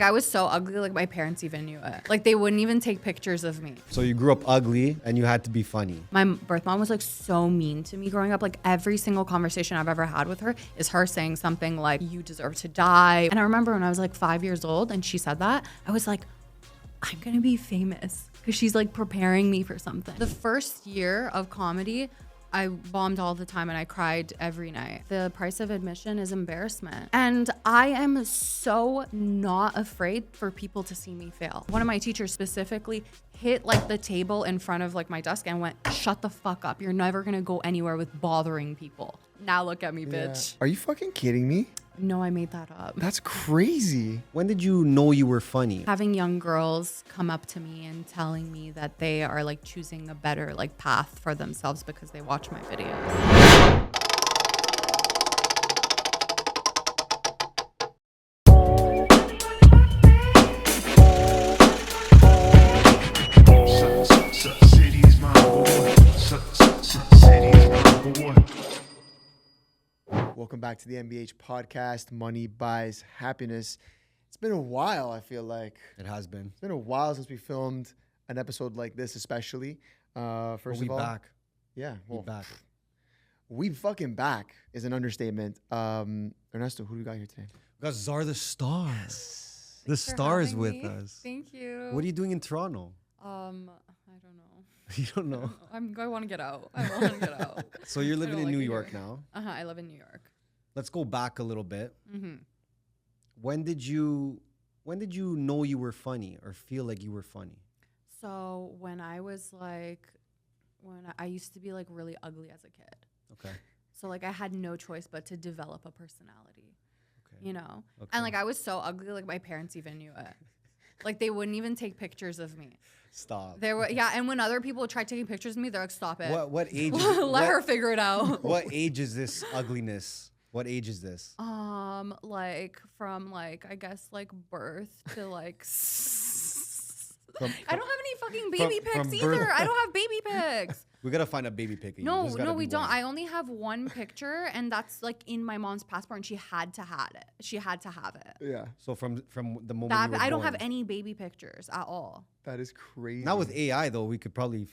I was so ugly, like my parents even knew it. Like they wouldn't even take pictures of me. So you grew up ugly and you had to be funny. My birth mom was like so mean to me growing up. Like every single conversation I've ever had with her is her saying something like, you deserve to die. And I remember when I was like 5 years old and she said that, I was like, I'm gonna be famous. Because she's like preparing me for something. The first year of comedy, I bombed all the time and I cried every night. The price of admission is embarrassment. And I am so not afraid for people to see me fail. One of my teachers specifically hit like the table in front of like my desk and went, shut the fuck up. You're never gonna go anywhere with bothering people. Now look at me, bitch. Are you fucking kidding me? No, I made that up. That's crazy. When did you know you were funny? Having young girls come up to me and telling me that they are like choosing a better like path for themselves because they watch my videos. Welcome back to the MBH podcast, Money Buys Happiness. It's been a while, I feel like. It has been. It's been a while since we filmed an episode like this, especially. First of all, back. Yeah, well, We back. we fucking back is an understatement. Ernesto, who do we got here today? We got Zar the Star. The Thanks for Star is having with me. us. Thank you. What are you doing in Toronto? I don't know. You don't know. I want to get out. I want to get out. So you're I living don't in like New it York here. now. I live in New York. Let's go back a little bit. Mm-hmm. When did you know you were funny or feel like you were funny? So when I was like, I used to be like really ugly as a kid. Okay. So like I had no choice but to develop a personality, Okay. you know? Okay. And like I was so ugly, like my parents even knew it. Like they wouldn't even take pictures of me. Stop. There were, yeah. And when other people tried taking pictures of me, they're like, stop it. What age? Let her figure it out. What age is this ugliness? What age is this? Like from like, I guess like birth to like, From- I don't have any fucking baby from pics birth- either. I don't have baby pics. We gotta find a baby pic of you. No, There's gotta we be don't. one. I only have one picture, and that's like in my mom's passport, and she had to have it. She had to have it. Yeah, So from the moment That, you were I don't have born. any baby pictures at all. that is crazy. Now with AI though, we could probably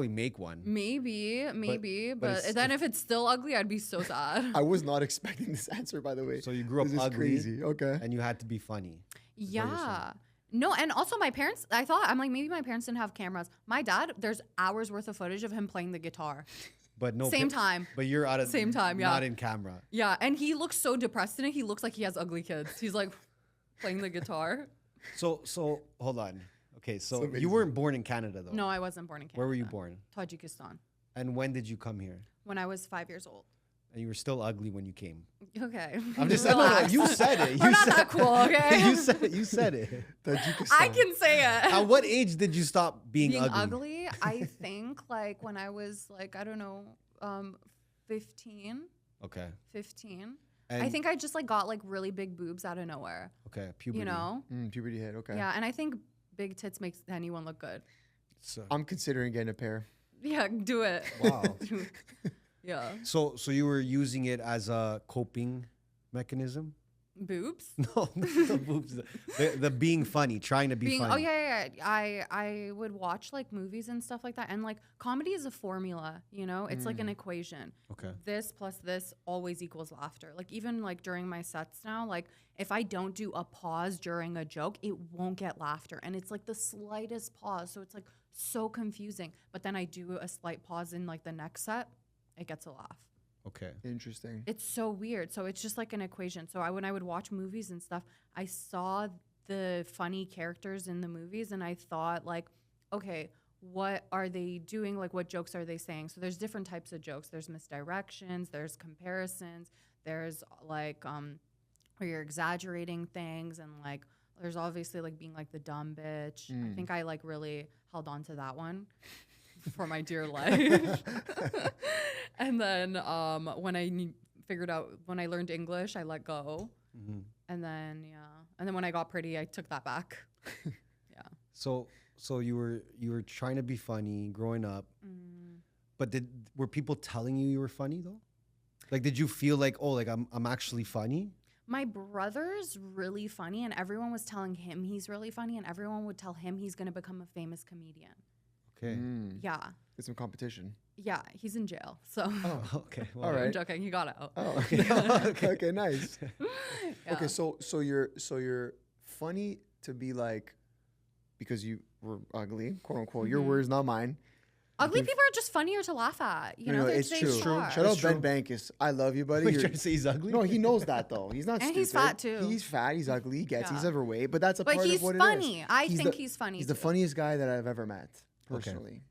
make one. Maybe, but but it's- then if it's still ugly, I'd be so sad. I was not expecting this answer, by the way. So you grew up this is ugly, crazy. Okay. and you had to be funny. Yeah. No, and also my parents, I'm like, maybe my parents didn't have cameras. My dad, there's hours worth of footage of him playing the guitar. But no. Same time. But you're out of Same time, yeah. Not in camera. Yeah, and he looks so depressed in it. He looks like he has ugly kids. He's like playing the guitar. So hold on. Okay, so amazing. you weren't born in Canada though. No, I wasn't born in Canada. Where were you born? Tajikistan. And when did you come here? When I was 5 years old. And you were still ugly when you came. Okay. I'm just saying. No, Relax. you said it. We're not that cool, okay? You said it. Tajikistan. I can say it. At what age did you stop being ugly, I think like when I was like, I don't know, 15. Okay. 15. And I think I just like got like really big boobs out of nowhere. Okay, puberty. You know? Puberty hit. Okay. Yeah, and I think big tits makes anyone look good. So, I'm considering getting a pair. Yeah, do it. wow. Yeah. So you were using it as a coping mechanism? Boobs? No, the boobs. The being funny, trying to be funny. Oh yeah. I would watch like movies and stuff like that, and like comedy is a formula, you know. It's like an equation. Okay. This plus this always equals laughter. Like even like during my sets now, like if I don't do a pause during a joke, it won't get laughter, and it's like the slightest pause, so it's like so confusing. But then I do a slight pause in like the next set, it gets a laugh. Okay. Interesting. It's so weird. So it's just like an equation. So when I would watch movies and stuff, I saw the funny characters in the movies and I thought like, okay, what are they doing? Like what jokes are they saying? So there's different types of jokes. There's misdirections, there's comparisons, there's like where you're exaggerating things, and like there's obviously like being like the dumb bitch. I think I like really held on to that one for my dear life. And then when I learned English, I let go. Mm-hmm. And then when I got pretty, I took that back. Yeah. So you were trying to be funny growing up, but were people telling you were funny though? Like, did you feel like, oh, like I'm actually funny? My brother's really funny, and everyone was telling him he's really funny, and everyone would tell him he's going to become a famous comedian. Okay. Yeah. Get some competition. Yeah, he's in jail. So Oh, okay. Well, All right. I'm joking. He got out. Oh, okay. Okay, nice. Yeah. Okay, so you're funny to be like, because you were ugly, quote unquote. Your words, not mine. Ugly people are just funnier to laugh at. You know, it's they true. are. Shout out Ben Bankus. I love you, buddy. Wait, You're- trying to say he's ugly? No, he knows that though. He's not And stupid. he's fat, too. He's fat. He's ugly. He gets. He's Yeah. overweight. But that's a But part he's of what funny. it is. I think he's funny, He's the too. funniest guy that I've ever met personally.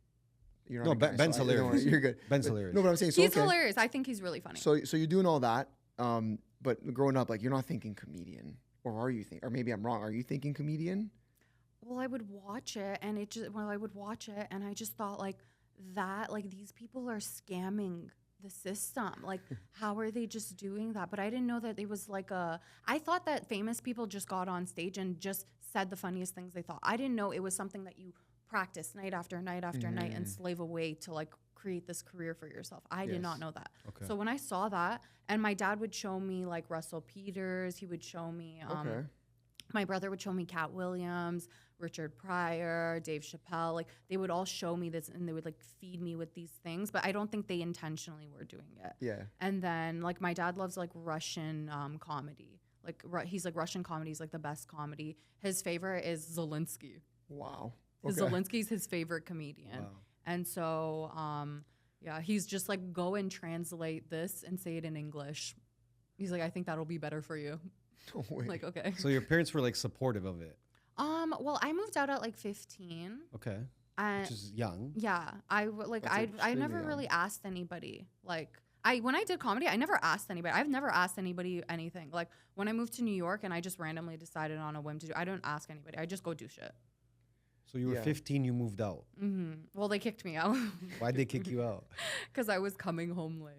You're No, not a guy, Ben's so don't hilarious. worry, you're good. Ben's But- hilarious. No, but I'm saying so. He's okay. hilarious. I think he's really funny. So you're doing all that, but growing up, like you're not thinking comedian, or are you think? Or maybe I'm wrong. Are you thinking comedian? Well, I would watch it, and I just thought like that, like these people are scamming the system. Like, how are they just doing that? But I didn't know that it was like I thought that famous people just got on stage and just said the funniest things they thought. I didn't know it was something that you practice night after night after night and slave away to like create this career for yourself. I did not know that. Okay. So when I saw that, and my dad would show me like Russell Peters, he would show me Okay. my brother would show me Cat Williams, Richard Pryor, Dave Chappelle. Like they would all show me this, and they would like feed me with these things. But I don't think they intentionally were doing it. Yeah. And then like my dad loves like Russian comedy. Like he's like Russian comedy is like the best comedy. His favorite is Zelensky. Wow. Zelensky's his favorite comedian. Wow. And so yeah, he's just like go and translate this and say it in English. He's like, I think that'll be better for you. No way. Like, okay. So your parents were like supportive of it. Well, I moved out at like 15. Okay. And Which is young. yeah, That's I extremely never young. really asked anybody. Like when I did comedy, I never asked anybody. I've never asked anybody anything. Like when I moved to New York and I just randomly decided on a whim to do, I don't ask anybody. I just go do shit. So you were Yeah. 15, you moved out. Well, they kicked me out Why'd they kick you out? because I was coming home late.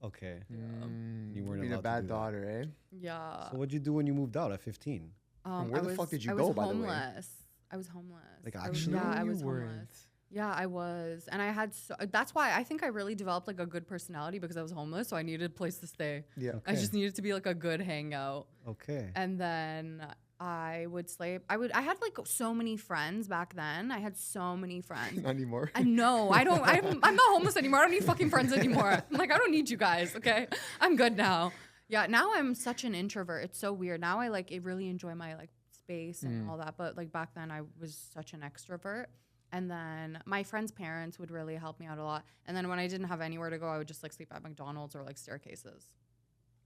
Okay. You weren't Being a allowed to bad do that. daughter, eh? Yeah. So what'd you do when you moved out at 15? And where I the fuck did you I go, was by the way? homeless. I was homeless. Like, I was- actually? yeah, I You was weren't. homeless. Yeah, I was. And I had, that's why I think I really developed like a good personality because I was homeless. So I needed a place to stay. Yeah. I Okay. just needed to be like a good hangout. Okay. And then I would sleep. I had like so many friends back then. I had so many friends. Not anymore. I know. I'm not homeless anymore. I don't need fucking friends anymore. I'm like, I don't need you guys. Okay. I'm good now. Yeah. Now I'm such an introvert. It's so weird. Now I like really enjoy my like space and all that. But like back then I was such an extrovert. And then my friends' parents would really help me out a lot. And then when I didn't have anywhere to go, I would just like sleep at McDonald's or like staircases.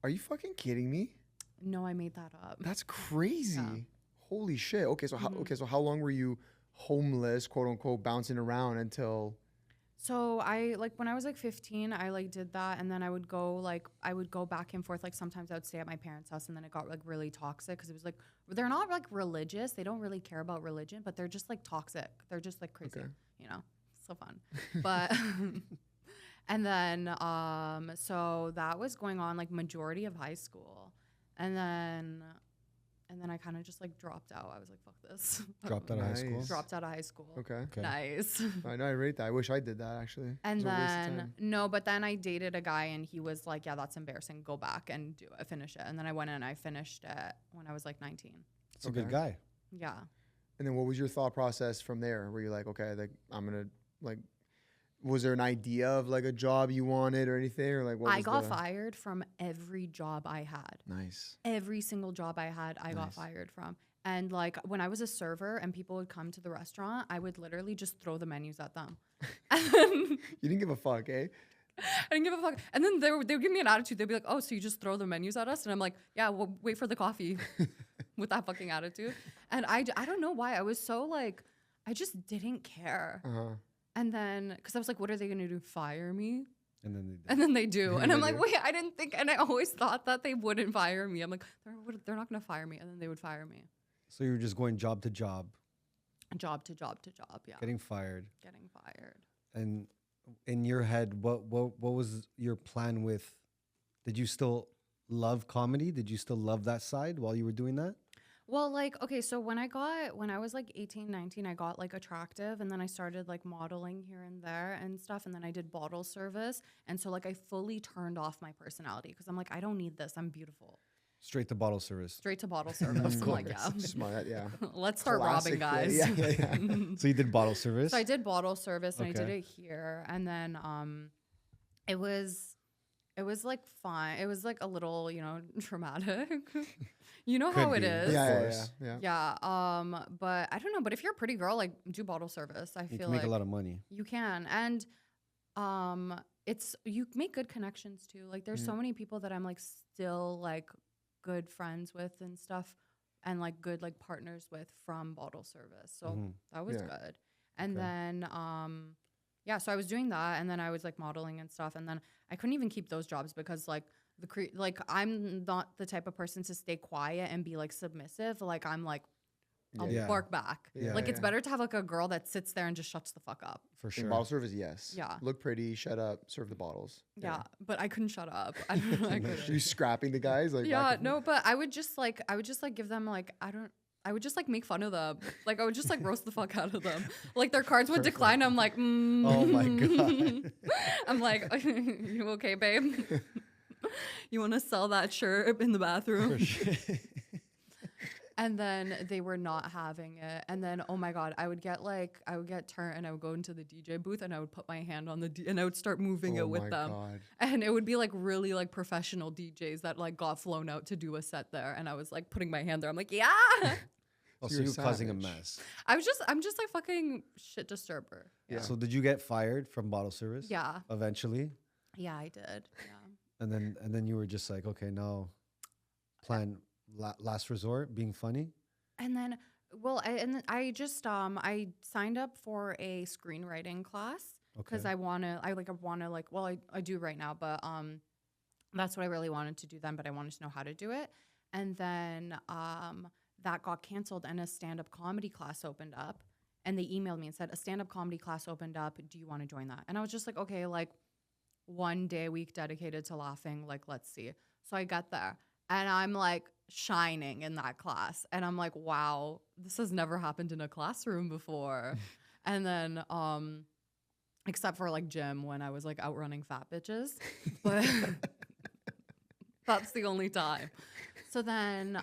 Are you fucking kidding me? No, I made that up. That's crazy. Yeah. Holy shit. Okay, so how long were you homeless, quote unquote, bouncing around until? So I like when I was like 15, I like did that, and then I would go back and forth. Like sometimes I would stay at my parents' house, and then it got like really toxic because it was like they're not like religious. They don't really care about religion, but they're just like toxic. They're just like crazy, Okay. you know. So fun, but and then so that was going on like majority of high school, and then I kind of just like dropped out. I was like, fuck this. Dropped out of high school? Nice. Dropped out of high school. Okay. Okay. Nice. I know, I rate that. I wish I did that actually. And It was a waste of then time. no, but then I dated a guy and he was like, yeah, that's embarrassing. Go back and do it, finish it. And then I went and I finished it when I was like 19. It's a good Okay. guy. Yeah. And then what was your thought process from there? Were you like, okay, like I'm gonna like, was there an idea of like a job you wanted or anything, or like what? I was got the- fired from every job I had. Nice. Every single job I had, I got Nice. fired from. And like when I was a server and people would come to the restaurant, I would literally just throw the menus at them. And then You didn't give a fuck, eh? I didn't give a fuck. And then they would give me an attitude. They'd be like, oh, so you just throw the menus at us? And I'm like, yeah, well, wait for the coffee with that fucking attitude. And I don't know why. I was so like, I just didn't care. Uh-huh. And then, because I was like, what are they going to do? Fire me? And then they did. And then they do. And They I'm like, do. wait, I didn't think. And I always thought that they wouldn't fire me. I'm like, they're not going to fire me. And then they would fire me. So you were just going job to job, Job to job to job. Yeah. getting fired. Getting fired. And in your head, what was your plan with? Did you still love comedy? Did you still love that side while you were doing that? Well, like, okay, so when I was like 18, 19, I got like attractive and then I started like modeling here and there and stuff. And then I did bottle service. And so like I fully turned off my personality because I'm like, I don't need this. I'm beautiful. Straight to bottle service. Straight to bottle service. I'm like, yeah. Smart. Yeah. Let's start Classic robbing, play. guys. Yeah. So you did bottle service? So I did bottle service and I did Okay. it here. And then it was like fine. It was like a little, traumatic. You know how Could it be. is. Yeah. Yeah. But I don't know. But if you're a pretty girl, like do bottle service. I You feel can make like a lot of money. you can. And you make good connections too. Like there's so many people that I'm like still like good friends with and stuff, and like good like partners with from bottle service. So that was Yeah. good. And Okay. then so I was doing that, and then I was like modeling and stuff, and then I couldn't even keep those jobs because like I'm not the type of person to stay quiet and be like submissive. Like I'm like I'll Yeah. bark back. Yeah, Like it's yeah. better to have like a girl that sits there and just shuts the fuck up. For In sure. bottle service, yes. Yeah. Look pretty, shut up, serve the bottles. Yeah, but I couldn't shut up. I don't know. I couldn't. You scrapping the guys like Yeah, back and no, but I would just like give them like I would just like make fun of them. Like I would just like roast the fuck out of them. Like their cards would decline. I'm like, Oh my God. I'm like, you okay, babe? You want to sell that shirt in the bathroom? And then they were not having it. And then, oh my God, I would get turned and I would go into the DJ booth and I would put my hand on and I would start moving Oh it with my them. God. And it would be like really like professional DJs that like got flown out to do a set there. And I was like putting my hand there. I'm like, yeah. Oh, so You're you're causing a savage. mess. I'm just like fucking shit disturber. Yeah. So did you get fired from bottle service? Yeah. Eventually? Yeah, I did. Yeah. And then you were just like, okay, now plan last resort, being funny? And then, I just I signed up for a screenwriting class because Okay. I do right now, but that's what I really wanted to do then, but I wanted to know how to do it. And then that got canceled and a stand-up comedy class opened up, and they emailed me and said a stand-up comedy class opened up. Do you want to join that? And I was just like, okay, like 1 day a week dedicated to laughing. Like, let's see. So I got there and I'm like shining in that class. And I'm like, wow, this has never happened in a classroom before. And then, except for like gym when I was like outrunning fat bitches, but that's the only time. So then,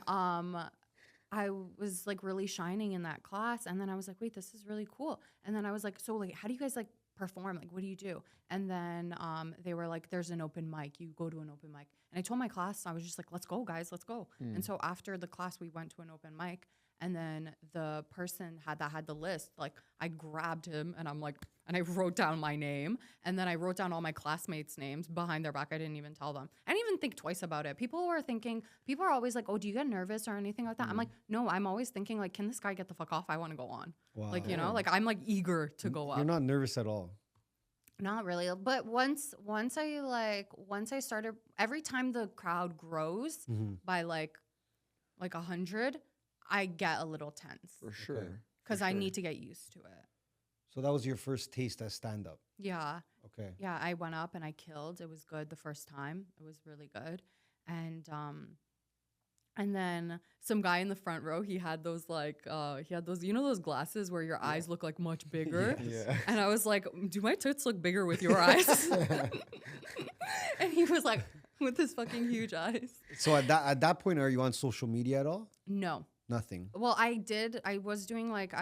I was like really shining in that class. And then I was like, wait, this is really cool. And then I was like, so like, how do you guys like perform? Like, what do you do? And then they were like, there's an open mic. You go to an open mic. And I told my class, I was just like, let's go, guys, let's go. And so after the class, we went to an open mic. And then the person had the list. Like, I grabbed him and I'm like, and I wrote down my name. And then I wrote down all my classmates' names behind their back. I didn't even tell them. I didn't even think twice about it. People are always like, oh, do you get nervous or anything like that? I'm like, no, I'm always thinking like, can this guy get the fuck off? I want to go on. Wow. Like, like I'm like eager to go up. You're not nervous at all. Not really, but once I started, every time the crowd grows by like 100, I get a little tense for sure. because I need to get used to it. So that was your first taste at stand-up. Yeah, Okay. yeah. I went up and I killed. It was good the first time. It was really good, and then some guy in the front row, he had those those glasses where your eyes look like much bigger. Yeah. And I was like, do my tits look bigger with your eyes? And he was like, with his fucking huge eyes. So at that point, are you on social media at all? No. Nothing. Well, I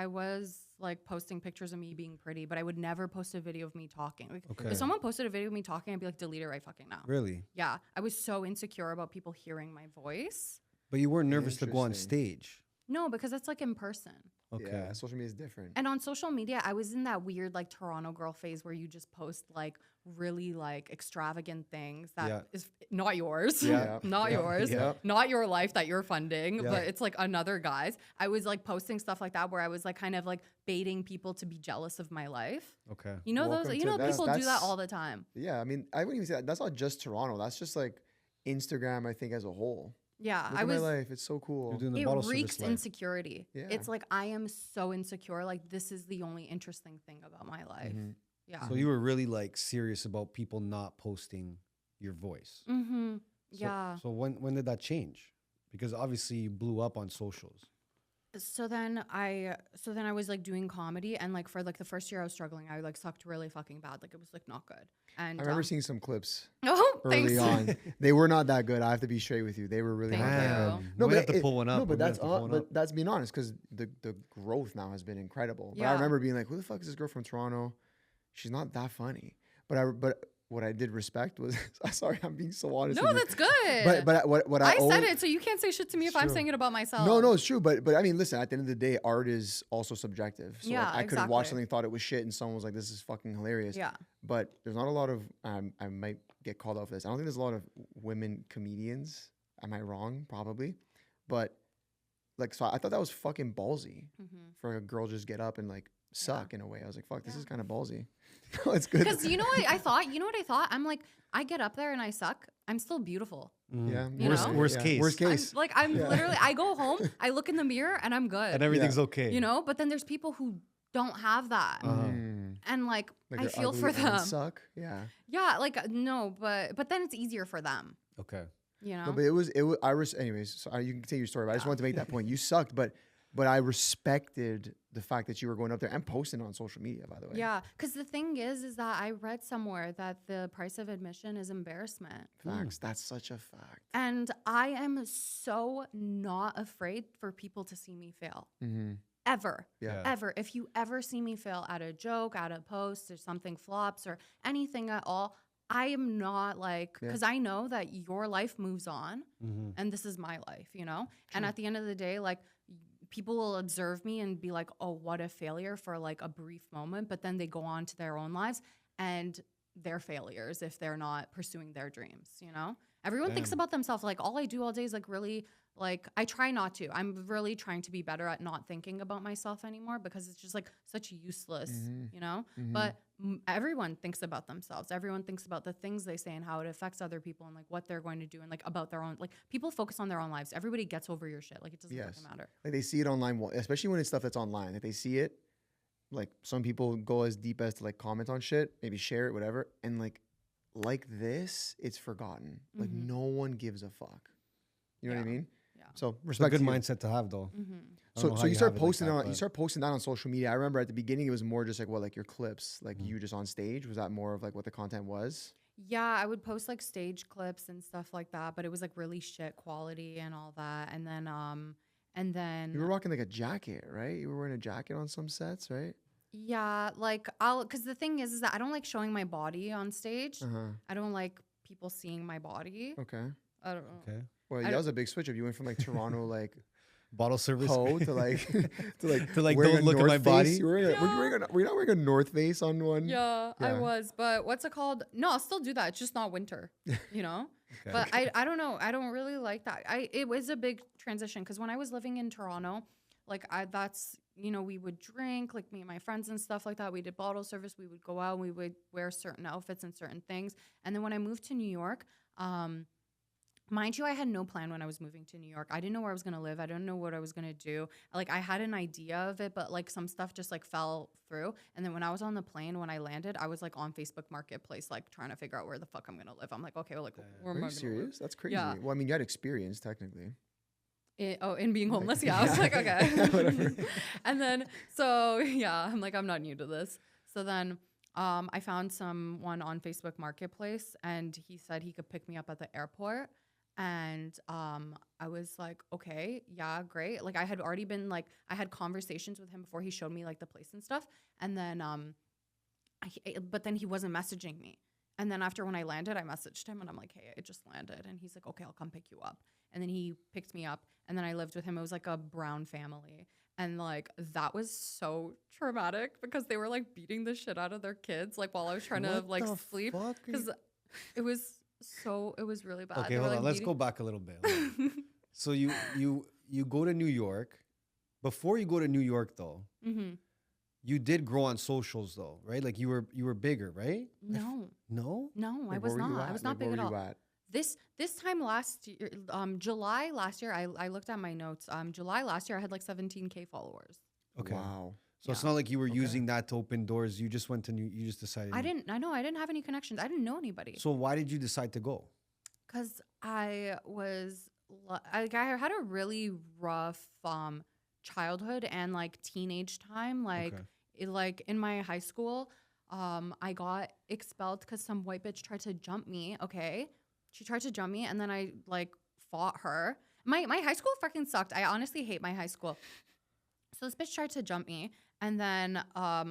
was posting pictures of me being pretty, but I would never post a video of me talking. Like, Okay. if someone posted a video of me talking, I'd be like, delete it right fucking now. Really? Yeah. I was so insecure about people hearing my voice. But you weren't nervous to go on Interesting. stage. No, because that's like in person. Okay. Yeah, social media is different. And on social media, I was in that weird like Toronto girl phase where you just post like really like extravagant things that is not yours, Yeah. not Yeah. yours, Yeah. not your life that you're funding, Yeah. but it's like another guy's. I was like posting stuff like that where I was like kind of like baiting people to be jealous of my life. Okay. You know Welcome those, to that. people do that That's- all the time. Yeah, I mean, I wouldn't even say that. That's not just Toronto. That's just like Instagram, I think, as a whole. Yeah, Look at my life. It's so cool. You're doing the it bottle service reeks life. insecurity. Yeah. It's like I am so insecure. Like this is the only interesting thing about my life. Mhm. Yeah. So you were really like serious about people not posting your voice. Mm-hmm. So, Yeah. So when did that change? Because obviously you blew up on socials. So then I was like doing comedy, and like for like the first year I was struggling. I like sucked really fucking bad. Like it was like not good. And I remember seeing some clips oh, early thanks. on. They were not that good. I have to be straight with you. They were really Thank not that you. good. No, we have to pull one up. No, but We have to pull one up. that's being honest, because the growth now has been incredible. But I Yeah. remember being like, who the fuck is this girl from Toronto? She's not that funny. But what I did respect was, sorry, I'm being so honest. No, with you. that's good. But what I I always, said it, so you can't say shit to me if I'm true. saying it about myself. No, it's true. But I mean, listen, at the end of the day, art is also subjective. So Yeah, like, I could have watched exactly. something, thought it was shit, and someone was like, this is fucking hilarious. Yeah. But there's not a lot of, I might get called out for this. I don't think there's a lot of women comedians. Am I wrong? Probably. But like, so I thought that was fucking ballsy for a girl just get up and like suck in a way. I was like, fuck, this is kind of ballsy. No, it's good. Because you know what I thought? You know what I thought? I'm like, I get up there and I suck. I'm still beautiful. Yeah. You know? Worst case. Worst case. I'm literally, I go home, I look in the mirror and I'm good. And everything's okay. You know, but then there's people who don't have that. And like I they're feel ugly for and them. Suck. Yeah. Yeah, like no, but then it's easier for them. Okay. You know? No, but it was anyways, so you can say your story, but I just wanted to make that point. You sucked, but I respected the fact that you were going up there and posting on social media, by the way. Yeah, because the thing is that I read somewhere that the price of admission is embarrassment. Facts. That's such a fact. And I am so not afraid for people to see me fail. Ever. Yeah. Ever. If you ever see me fail at a joke, at a post, or something flops, or anything at all, I am not like, because I know that your life moves on and this is my life, you know? And at the end of the day, like, people will observe me and be like, oh, what a failure for like a brief moment. But then they go on to their own lives and they're failures if they're not pursuing their dreams, you know? Everyone thinks about themselves. Like all I do all day is like really like, I try not to. I'm really trying to be better at not thinking about myself anymore because it's just like such useless, you know? But everyone thinks about themselves. Everyone thinks about the things they say and how it affects other people and like what they're going to do and like about their own, like people focus on their own lives. Everybody gets over your shit. Like it doesn't fucking matter. Like they see it online, especially when it's stuff that's online. Like they see it, like some people go as deep as to like comment on shit, maybe share it, whatever. And like this, it's forgotten. Like no one gives a fuck. You know what I mean? Yeah. So It's a respect good to you. mindset to have, though. So you you start have it like posting that, on you but- start posting that on social media. I remember at the beginning it was more just like what, like your clips, like you just on stage. Was that more of like what the content was? Yeah, I would post like stage clips and stuff like that, but it was like really shit quality and all that. And then You were rocking like a jacket, right? You were wearing a jacket on some sets, right? yeah, like because the thing is that I don't like showing my body on stage. I don't like people seeing my body. Okay. I don't know. Okay. Well, that was a big switch up. You went from like Toronto, like Bottle service. hoe to like To, like, wearing don't a look at my North body? Face. Were you not wearing a North Face on one? Yeah, I Yeah. was, but what's it called? No, I'll still do that. It's just not winter, you know? But I don't know. I don't really like that. It was a big transition because when I was living in Toronto, like that's, you know, we would drink, like me and my friends and stuff like that. We did bottle service. We would go out. We would wear certain outfits and certain things. And then when I moved to New York, mind you, I had no plan when I was moving to New York. I didn't know where I was going to live. I didn't know what I was going to do. Like I had an idea of it, but like some stuff just like fell through. And then when I was on the plane, when I landed, I was like on Facebook Marketplace, like trying to figure out where the fuck I'm going to live. I'm like, okay, well, like where am Are I you gonna live? serious? That's crazy. Yeah. Well, I mean, you had experience technically. In being homeless, yeah. I was like, okay. And then, so yeah, I'm like, I'm not new to this. So then I found someone on Facebook Marketplace and he said he could pick me up at the airport. And I was like, okay, yeah, great. Like I had already been like, I had conversations with him before he showed me like the place and stuff. And then, but then he wasn't messaging me. And then after when I landed, I messaged him and I'm like, hey, I just landed. And he's like, okay, I'll come pick you up. And then he picked me up and then I lived with him. It was like a brown family. And like, that was so traumatic because they were like beating the shit out of their kids, like while I was trying to What like the sleep. fuck? Because it was really bad. Okay, They were, hold like, on. Let's beating- go back a little bit. Hold on. So you go to New York. Before you go to New York, though, you did grow on socials, though, right? Like you were bigger, right? No, No. no, I Like, was where were you not. I at? was Like, not big where at were all. you at? This time last year, July last year, I looked at my notes. July last year, I had like 17K followers. Okay. Wow. So it's not like you were using that to open doors. You just went to you just decided. I didn't have any connections. I didn't know anybody. So why did you decide to go? Because I was, I had a really rough childhood and like teenage time. Like, like in my high school, I got expelled because some white bitch tried to jump me. Okay, she tried to jump me, and then I like fought her. My high school fucking sucked. I honestly hate my high school. So this bitch tried to jump me, and then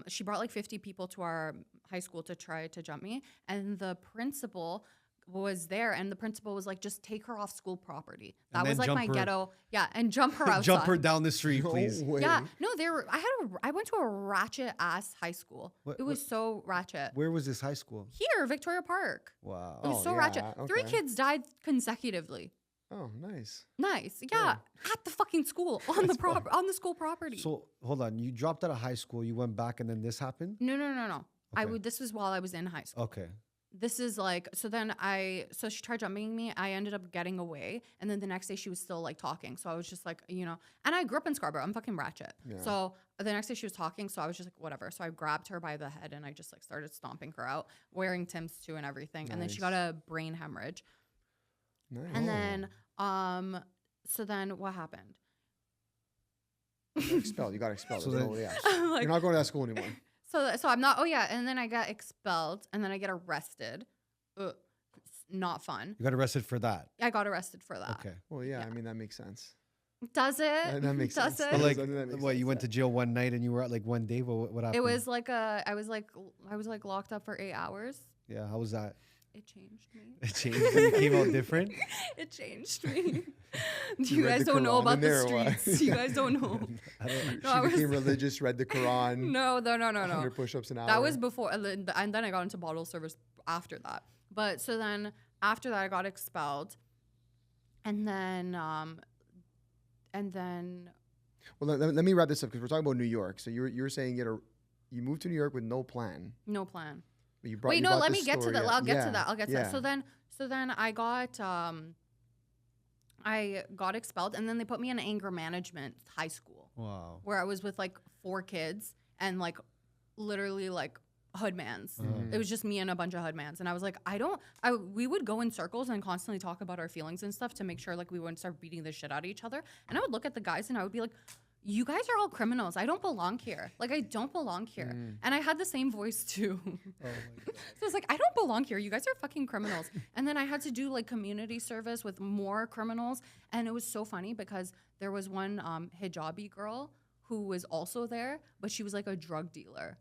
she brought like 50 people to our high school to try to jump me, and the principal was there, and the principal was like, just take her off school property. That was like my ghetto. Yeah, and jump her outside. Jump her down the street, please. No way. Yeah, no, I went to a ratchet ass high school. It was so ratchet. Where was this high school? Here, Victoria Park. Wow. It was so ratchet. 3 kids died consecutively. Oh, nice. Nice. Yeah, at the fucking school on the school property. So hold on, you dropped out of high school, you went back, and then this happened? No. Okay. This was while I was in high school. Okay. This is like, so she tried jumping me. I ended up getting away. And then the next day she was still like talking. So I was just like, you know, and I grew up in Scarborough. I'm fucking ratchet. Yeah. So the next day she was talking. So I was just like, whatever. So I grabbed her by the head and I just like started stomping her out, wearing Tim's too and everything. Nice. And then she got a brain hemorrhage. Nice. And then, so then what happened? You got expelled. So like, you're not going to that school anymore. So I'm not, and then I got expelled and then I get arrested. Not fun. You got arrested for that? I got arrested for that. Okay. Well, yeah. I mean, that makes sense. Does it? That makes sense. Does it? But like, what, you went to jail one night and you were out like one day? What happened? It was like I was like locked up for 8 hours. Yeah, how was that? It changed me. It changed you? You came out different? It changed me. You guys don't know about the streets. You guys don't know. She became religious, read the Quran. No. 100 push-ups an hour. That was before, and then I got into bottle service after that. But so then after that, I got expelled, and then. Well, let me wrap this up because we're talking about New York. So you're saying you moved to New York with no plan. No plan. Wait, no, let me get to that. I'll get to that. So then I got expelled, and then they put me in anger management high school. Wow. Where I was with like 4 kids and like literally like hoodmans. It was just me and a bunch of hoodmans, and I was like, we would go in circles and constantly talk about our feelings and stuff to make sure like we wouldn't start beating the shit out of each other. And I would look at the guys and I would be like, you guys are all criminals. I don't belong here. Like, I don't belong here. And I had the same voice too. Oh my God. So I was like, I don't belong here. You guys are fucking criminals. And then I had to do like community service with more criminals. And it was so funny because there was one hijabi girl who was also there, but she was like a drug dealer.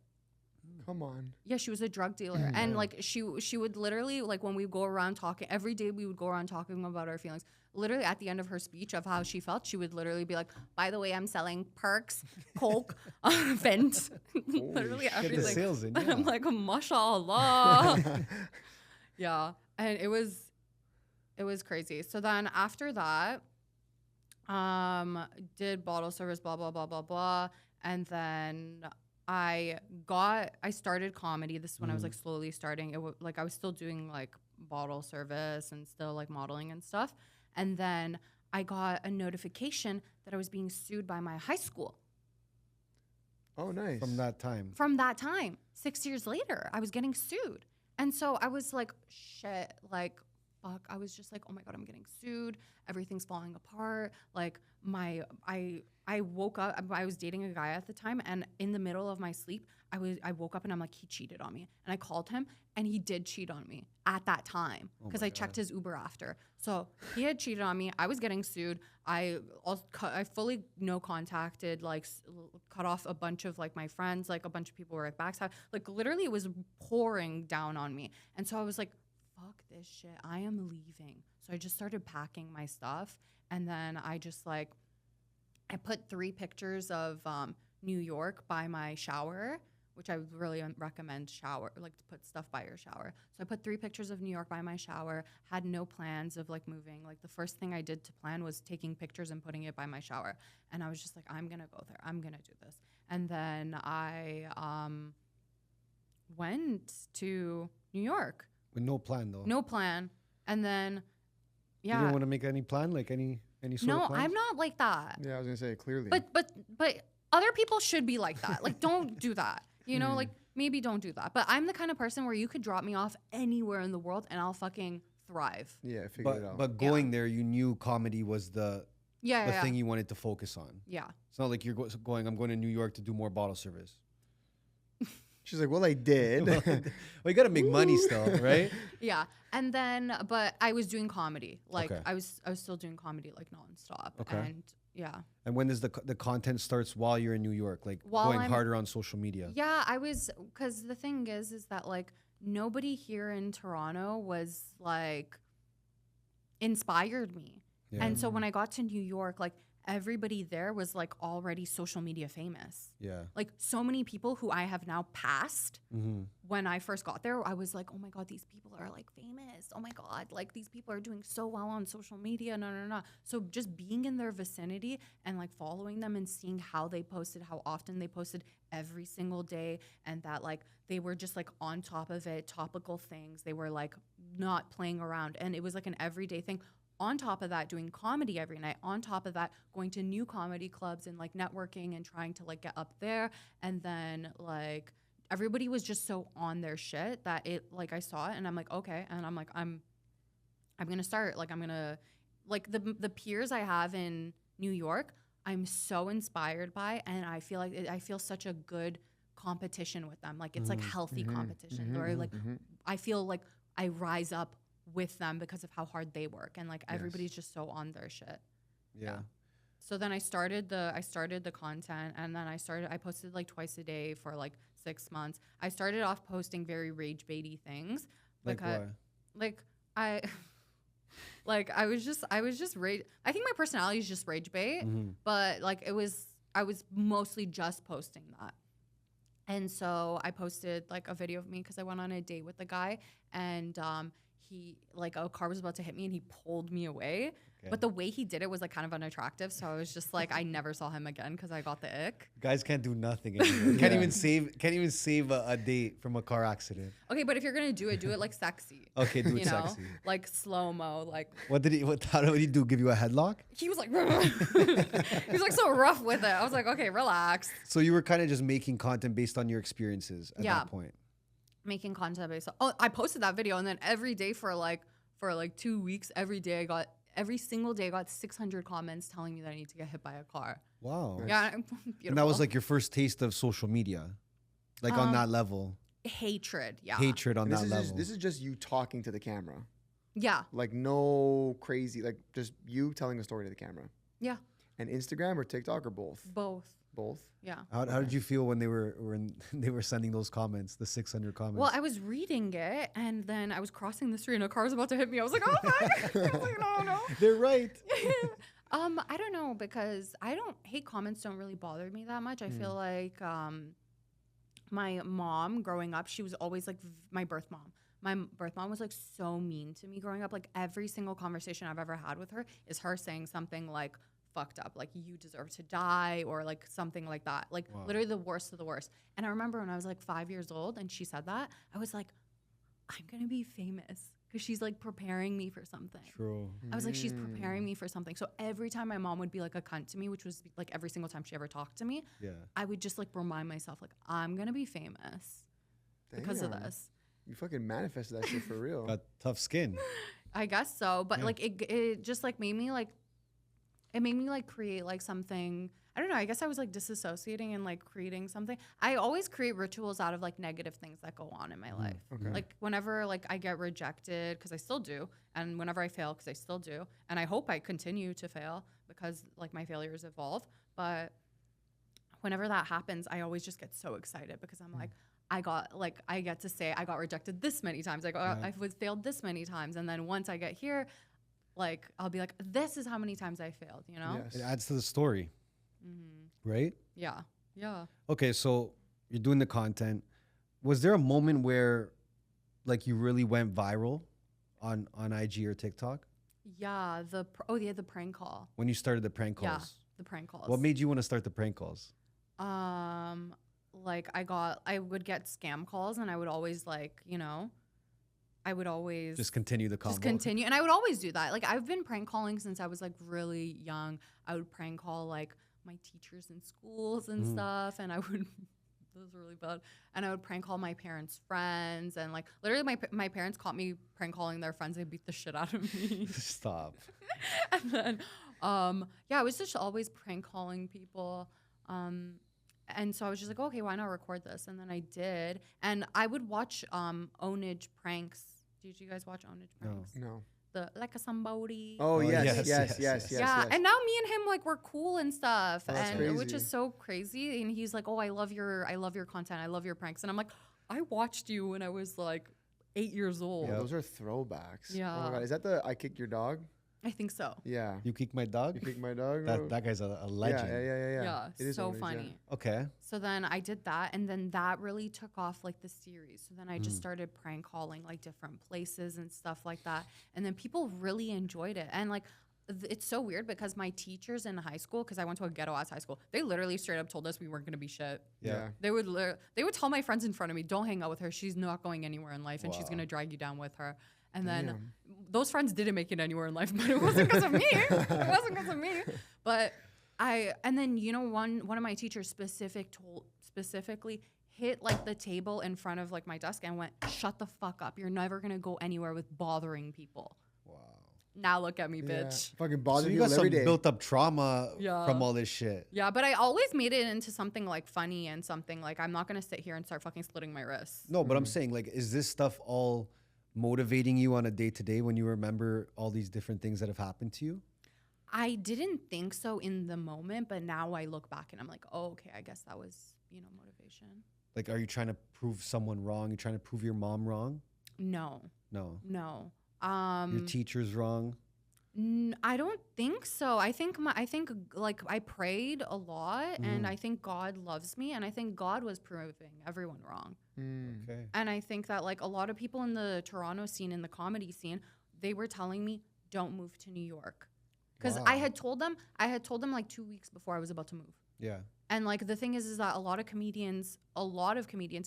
Come on. Yeah, she was a drug dealer. And like she would literally, like when we go around talking, every day we would go around talking about our feelings. Literally at the end of her speech of how she felt, she would literally be like, by the way, I'm selling perks, coke, vent, literally everything. Get the sales in, And I'm like, mashallah. Yeah. And it was crazy. So then after that, did bottle service, blah, blah, blah, blah, blah. And then I started comedy. This is when I was like slowly starting. Like I was still doing like bottle service and still like modeling and stuff. And then I got a notification that I was being sued by my high school. Oh, nice. From that time. 6 years later, I was getting sued. And so I was like, shit, like, fuck. I was just like, oh my God, I'm getting sued. Everything's falling apart. Like I woke up, I was dating a guy at the time, and in the middle of my sleep, I woke up and I'm like, he cheated on me. And I called him and he did cheat on me at that time because I checked his Uber after. So he had cheated on me. I was getting sued. I fully no contacted, like cut off a bunch of like my friends, like a bunch of people were like backside. Like literally it was pouring down on me. And so I was like, fuck this shit. I am leaving. So I just started packing my stuff. And then I just like, I put 3 pictures of New York by my shower, which I would really recommend like to put stuff by your shower. So I put 3 pictures of New York by my shower, had no plans of like moving. Like the first thing I did to plan was taking pictures and putting it by my shower. And I was just like, I'm going to go there. I'm going to do this. And then I went to New York. With no plan though? No plan. And then, yeah. You didn't want to make any plan? Like any sort of plan? No, I'm not like that. Yeah, I was going to say clearly. But other people should be like that. Like, don't do that. You know, like maybe don't do that. But I'm the kind of person where you could drop me off anywhere in the world and I'll fucking thrive. Yeah, figure it out. But going there, you knew comedy was the Yeah, the yeah, thing you wanted to focus on. yeah. It's not like you're going, I'm going to New York to do more bottle service. She's like, well, I did. Well, you got to make money still, right? Yeah. And then, but I was doing comedy. Like Okay. I was still doing comedy like nonstop. Okay. And yeah. And when does the content starts while you're in New York, like While going I'm- harder on social media? Yeah, I was, because the thing is that like nobody here in Toronto was like inspired me. Yeah. And so when I got to New York, like everybody there was like already social media famous. Yeah. Like so many people who I have now passed. Mm-hmm. When I first got there, I was like, oh my God, these people are like famous. Oh my God, like these people are doing so well on social media. No. So just being in their vicinity and like following them and seeing how they posted, how often they posted every single day, and that like they were just like on top of it, topical things. They were like not playing around. And it was like an everyday thing. On top of that, doing comedy every night. On top of that, going to new comedy clubs and like networking and trying to like get up there. And then like everybody was just so on their shit that it like I saw it and I'm like, okay. And I'm like, I'm gonna start. Like I'm gonna like the peers I have in New York, I'm so inspired by, and I feel like I feel such a good competition with them. Like it's like healthy competition. Or like I feel like I rise up with them because of how hard they work, and like everybody's just so on their shit. Yeah. So then I started the content, and then I posted like twice a day for like 6 months. I started off posting very rage baity things. Like because, why? like I like I was just rage. I think my personality is just rage bait, but like I was mostly just posting that. And so I posted like a video of me because I went on a date with the guy, and he like a car was about to hit me and he pulled me away. Okay. But the way he did it was like kind of unattractive. So I was just like, I never saw him again because I got the ick. Guys can't do nothing anymore. Can't even save a date from a car accident. Okay, but if you're gonna do it like sexy. Okay, do it You know, sexy. like slow mo. Like How did he do? Give you a headlock? he was like, he was like so rough with it. I was like, okay, relax. So you were kind of just making content based on your experiences at Yeah. that point. Making content based on, I posted that video, and then every day for like 2 weeks, every single day I got 600 comments telling me that I need to get hit by a car. Wow. Yeah, beautiful. And that was like your first taste of social media, like on that level. hatred. Yeah. Hatred on this that is level. just, this is just you talking to the camera, Yeah. like no crazy, like just you telling a story to the camera. Yeah. And Instagram or TikTok or both? Both. Both. Yeah. How did you feel when they were they were sending those comments, the 600 comments? Well, I was reading it, and then I was crossing the street, and a car was about to hit me. I was like, oh my! I was like, no. They're right. I don't know, because hate comments don't really bother me that much. I feel like my mom growing up, she was always like my birth mom. My birth mom was like so mean to me growing up. Like every single conversation I've ever had with her is her saying something like fucked up, like you deserve to die, or like something like that. Like literally the worst of the worst. And I remember when I was like 5 years old and she said that, I was like, I'm gonna be famous. Because she's like preparing me for something. True. I was like, she's preparing me for something. So every time my mom would be like a cunt to me, which was like every single time she ever talked to me, Yeah. I would just like remind myself, like, I'm gonna be famous because of Damn. this. You fucking manifested that shit for real. Got tough skin. I guess so. But Yeah. like it just like made me like, it made me like create like something. I don't know. I guess I was like disassociating and like creating something. I always create rituals out of like negative things that go on in my life. Okay. Like whenever like I get rejected, because I still do, and whenever I fail, because I still do, and I hope I continue to fail because like my failures evolve. But whenever that happens, I always just get so excited because I'm like, I get to say I got rejected this many times. I was failed this many times, and then once I get here, like I'll be like, this is how many times I failed. You know? Yes. It adds to the story. Right? Yeah. Yeah. Okay, so you're doing the content. Was there a moment where like you really went viral on IG or TikTok Yeah. The prank call. when you started the prank calls? Yeah. The prank calls. What made you want to start the prank calls? Like I would get scam calls, and I would always like, you know, I would always Just continue the combo. just continue. And I would always do that. Like I've been prank calling since I was like really young. I would prank call like my teachers in schools and stuff. And I would, those were really bad. And I would prank call my parents' friends. And like literally my parents caught me prank calling their friends. They beat the shit out of me. Stop. And then Yeah, I was just always prank calling people. And so I was just like, okay, why not record this? And then I did. And I would watch Ownage pranks. Did you guys watch Ownage pranks? No. The like a somebody. Oh, yes. Yeah, and now me and him like we're cool and stuff, Oh, that's and which crazy. is so crazy. And he's like, "Oh, I love your content. I love your pranks." And I'm like, "I watched you when I was like 8 years old." Oh, those are throwbacks. Oh Yeah. my God. Is that the I kicked your dog? I think so. Yeah. You kick my dog? You kicked my dog? That guy's a legend. Yeah. It is so Ownage, funny. Okay. So then I did that, and then that really took off like the series. So then I just started prank calling like different places and stuff like that, and then people really enjoyed it. And like, it's so weird because my teachers in high school, because I went to a ghetto ass high school, they literally straight up told us we weren't gonna be shit. Yeah. They would tell my friends in front of me, "Don't hang out with her. She's not going anywhere in life, and she's Wow. gonna drag you down with her." And then Damn. those friends didn't make it anywhere in life, but it wasn't because of me. It wasn't because of me. But and then one of my teachers specifically hit like the table in front of like my desk and went, "Shut the fuck up. You're never gonna go anywhere with bothering people." Wow. Now look at me, Yeah. bitch. Fucking So bother you people got every some day. built up trauma Yeah. from all this shit. Yeah, but I always made it into something like funny and something like I'm not gonna sit here and start fucking splitting my wrists. No, but I'm saying, like, is this stuff all motivating you on a day to day when you remember all these different things that have happened to you? I didn't think so in the moment, but now I look back and I'm like, oh, okay, I guess that was, motivation. Like, are you trying to prove someone wrong? You trying to prove your mom wrong? No. No. Your teacher's wrong? I don't think so. I think like I prayed a lot, and I think God loves me, and I think God was proving everyone wrong. Okay. And I think that like a lot of people in the Toronto scene, in the comedy scene, they were telling me, "Don't move to New York," because Wow. I had told them like 2 weeks before I was about to move. Yeah. And like the thing is that a lot of comedians,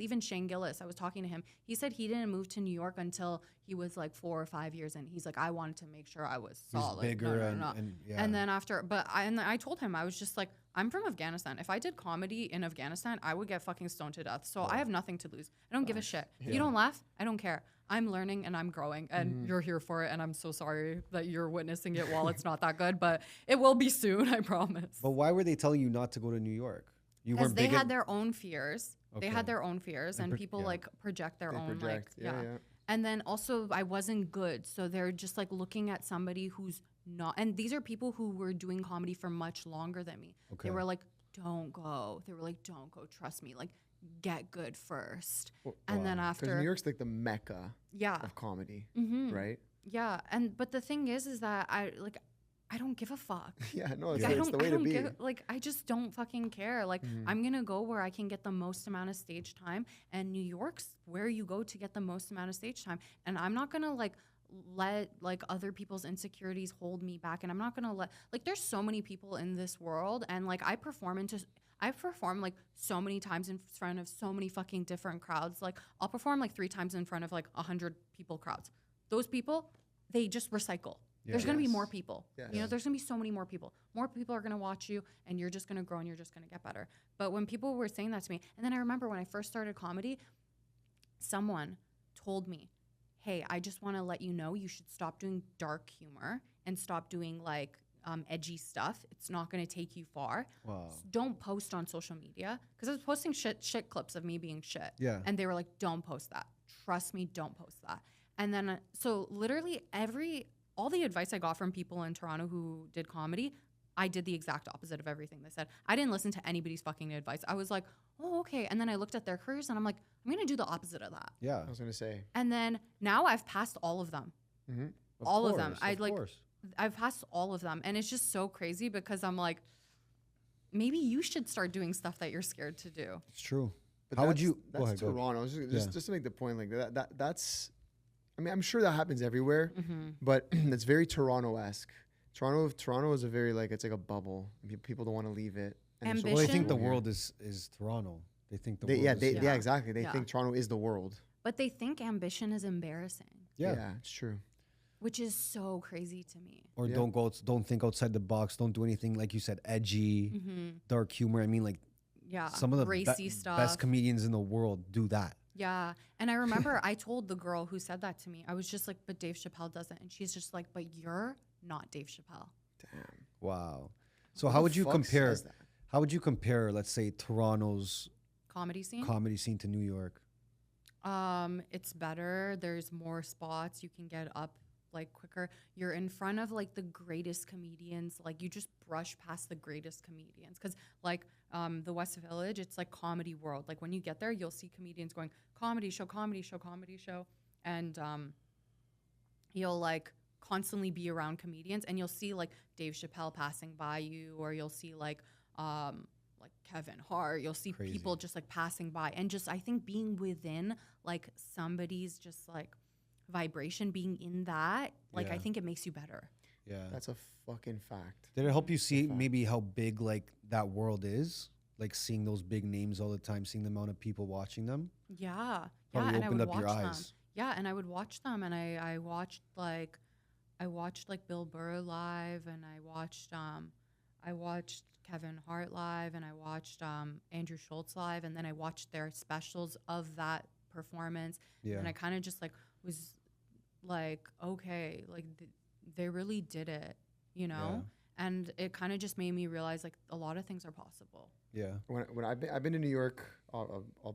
even Shane Gillis, I was talking to him. He said he didn't move to New York until he was like 4 or 5 years in. He's like, I wanted to make sure I was solid. bigger No. and yeah. And then I told him, I was just like, I'm from Afghanistan. If I did comedy in Afghanistan, I would get fucking stoned to death. So I have nothing to lose. I don't give a shit. If you don't laugh, I don't care. I'm learning and I'm growing, and you're here for it. And I'm so sorry that you're witnessing it while it's not that good, but it will be soon, I promise. But why were they telling you not to go to New York? You Because weren't they big had in- their own fears. They Okay. had their own fears, and people yeah. like project their They own project. like Yeah. And then also I wasn't good, so they're just like looking at somebody who's not. And these are people who were doing comedy for much longer than me. Okay. They were like, "Don't go." They were like, "Don't go. Trust me. Like, get good first." And then Because after, New York's like the mecca yeah, of comedy, mm-hmm. right? Yeah. But the thing is that I don't give a fuck. Yeah, no, it's, Like, it's the way to be. I just don't fucking care. Like, I'm gonna go where I can get the most amount of stage time, and New York's where you go to get the most amount of stage time. And I'm not gonna like let like other people's insecurities hold me back. And I'm not gonna let like there's so many people in this world, and like I perform like so many times in front of so many fucking different crowds. Like I'll perform like 3 times in front of like 100 people crowds. Those people, they just recycle. There's going to be Yes. more people. Yes. There's going to be so many more people. More people are going to watch you, and you're just going to grow, and you're just going to get better. But when people were saying that to me, and then I remember when I first started comedy, someone told me, "Hey, I just want to let you know you should stop doing dark humor and stop doing like edgy stuff. It's not going to take you far. Wow. Don't post on social media." Because I was posting shit clips of me being shit. Yeah. And they were like, "Don't post that. Trust me, don't post that." And then, so literally all the advice I got from people in Toronto who did comedy, I did the exact opposite of everything they said. I didn't listen to anybody's fucking advice. I was like, oh, okay. And then I looked at their careers and I'm like, I'm going to do the opposite of that. Yeah. I was gonna say. And then now I've passed all of them. Of all of them. course, I'd of like, course. I've passed all of them. And it's just so crazy because I'm like, maybe you should start doing stuff that you're scared to do. It's true. But How would that's- you? That's go ahead, go ahead. Toronto. Yeah. Just to make the point, like that's. I mean, I'm sure that happens everywhere, Mm-hmm. but it's very Toronto-esque. Toronto is a very like it's like a bubble. People don't want to leave it. And there's so Well, they much think the people here. world is Toronto. They think the They, world yeah, is they, here. yeah, exactly. They Yeah. think Toronto is the world. But they think ambition is embarrassing, Yeah. It's true. which is so crazy to me. Or Yeah. don't think outside the box. Don't do anything like you said, edgy, dark humor. I mean, like Yeah. some of the racy stuff. best comedians in the world do that. Yeah. And I remember I told the girl who said that to me, I was just like, but Dave Chappelle doesn't. And she's just like, but you're not Dave Chappelle. Damn. Wow. So Who how the would you fuck compare? says that? How would you compare, let's say, Toronto's Comedy scene. comedy scene to New York? It's better. There's more spots. You can get up like quicker. You're in front of like the greatest comedians. Like you just brush past the greatest comedians. Cause like the West Village, it's like comedy world. Like when you get there, you'll see comedians going comedy show, comedy show, comedy show. And you'll like constantly be around comedians and you'll see like Dave Chappelle passing by you, or you'll see like Kevin Hart, you'll see Crazy. people just like passing by, and just I think being within like somebody's just like vibration, being in that, like I Yeah. think it makes you better. Yeah. That's a fucking fact. Did it help you see fact. maybe how big like that world is? Like seeing those big names all the time, seeing the amount of people watching them? Yeah. Probably And I opened would up your watch them. eyes. Yeah, and I would watch them, and I watched like Bill Burr live, and I watched Kevin Hart live, and I watched Andrew Schultz live, and then I watched their specials of that performance, Yeah. and I kind of just like was like, okay, like they really did it, you know? And it kind of just made me realize like a lot of things are possible. Yeah. When I've been to New York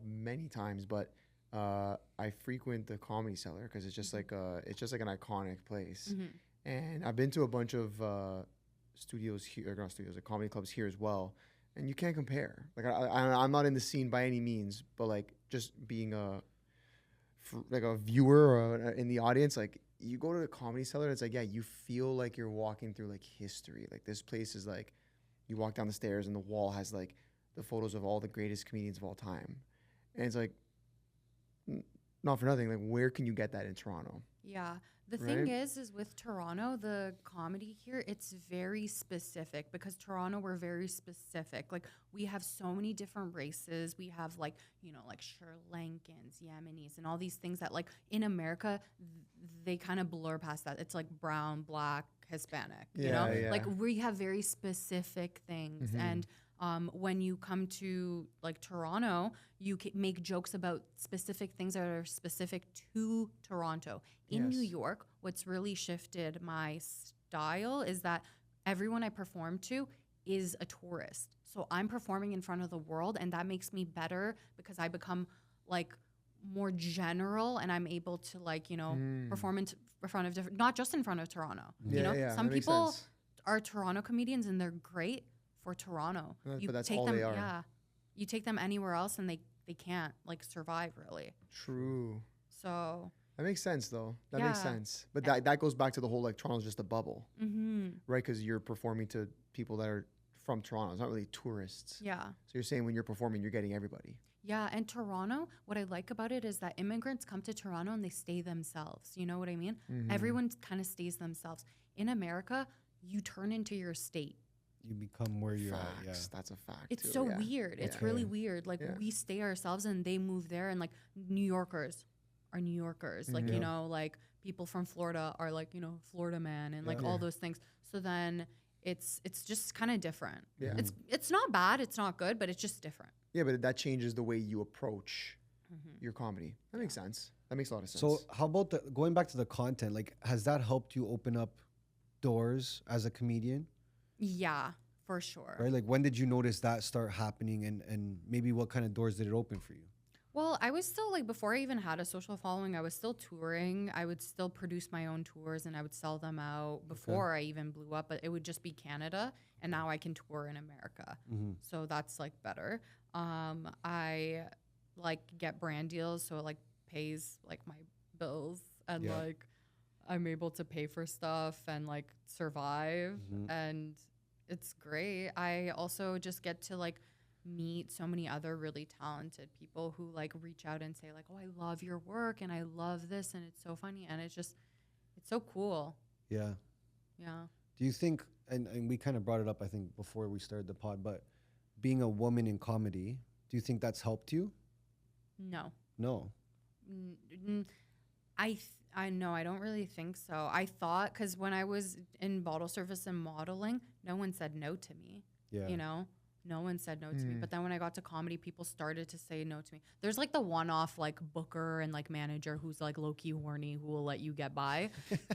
many times, but I frequent the Comedy Cellar because it's just like an iconic place. And I've been to a bunch of studios here, not studios, like comedy clubs here as well, and you can't compare. Like I'm not in the scene by any means, but like just being a viewer or in the audience, like you go to the Comedy Cellar, it's like, yeah, you feel like you're walking through like history. Like this place is like, you walk down the stairs and the wall has like the photos of all the greatest comedians of all time, and it's like, not for nothing, like where can you get that in Toronto? Yeah. The Right? thing is with Toronto, the comedy here, it's very specific because Toronto, we're very specific. Like we have so many different races. We have like, you know, like Sri Lankans, Yemenis, and all these things that like in America, they kind of blur past that. It's like brown, black, Hispanic, you know? Yeah, yeah. Like we have very specific things. And when you come to like Toronto, you can make jokes about specific things that are specific to Toronto. In New Yes. York, what's really shifted my style is that everyone I perform to is a tourist. So I'm performing in front of the world, and that makes me better because I become like more general, and I'm able to like, you know, perform in front of different, not just in front of Toronto. You know, some that makes people sense. are Toronto comedians and they're great for Toronto. But that's take all them, they are. Yeah, you take them anywhere else and they can't like survive really. True. So That makes sense, though. That makes Yeah. sense. But that goes back to the whole, like, Toronto's just a bubble, right? Because you're performing to people that are from Toronto. It's not really tourists. yeah. So you're saying when you're performing, you're getting everybody. Yeah, and Toronto, what I like about it is that immigrants come to Toronto and they stay themselves. You know what I mean? Everyone kind of stays themselves. In America, you turn into your state. You become where you're at. Yeah. Facts. That's a fact. It's too, so yeah. weird. It's Yeah. really weird. Like Yeah. we stay ourselves and they move there, and like New Yorkers are New Yorkers. Like, Yeah. you know, like people from Florida are like, you know, Florida man and like Yeah. all those things. So then it's just kind of different. Yeah. It's not bad, it's not good, but it's just different. Yeah, but that changes the way you approach your comedy. That makes sense. That makes a lot of sense. So how about going back to the content? Like, has that helped you open up doors as a comedian? Yeah, for sure. Right? Like, when did you notice that start happening, and maybe what kind of doors did it open for you? Well, I was still like, before I even had a social following, I was still touring. I would still produce my own tours and I would sell them out before I even blew up, but it would just be Canada. And now I can tour in America. So that's like better. I like get brand deals. So it like pays like my bills, and Yeah. like I'm able to pay for stuff and like survive. And it's great. I also just get to like meet so many other really talented people who like reach out and say like, oh, I love your work and I love this and it's so funny, and it's so cool. Yeah. Yeah. Do you think, and we kind of brought it up, I think, before we started the pod, but being a woman in comedy, do you think that's helped you? No. No. I know, I don't really think so. I thought, because when I was in bottle service and modeling, no one said no to me. Yeah. You know, no one said no to me. But then when I got to comedy, people started to say no to me. There's like the one-off like booker and like manager who's like low-key horny who will let you get by.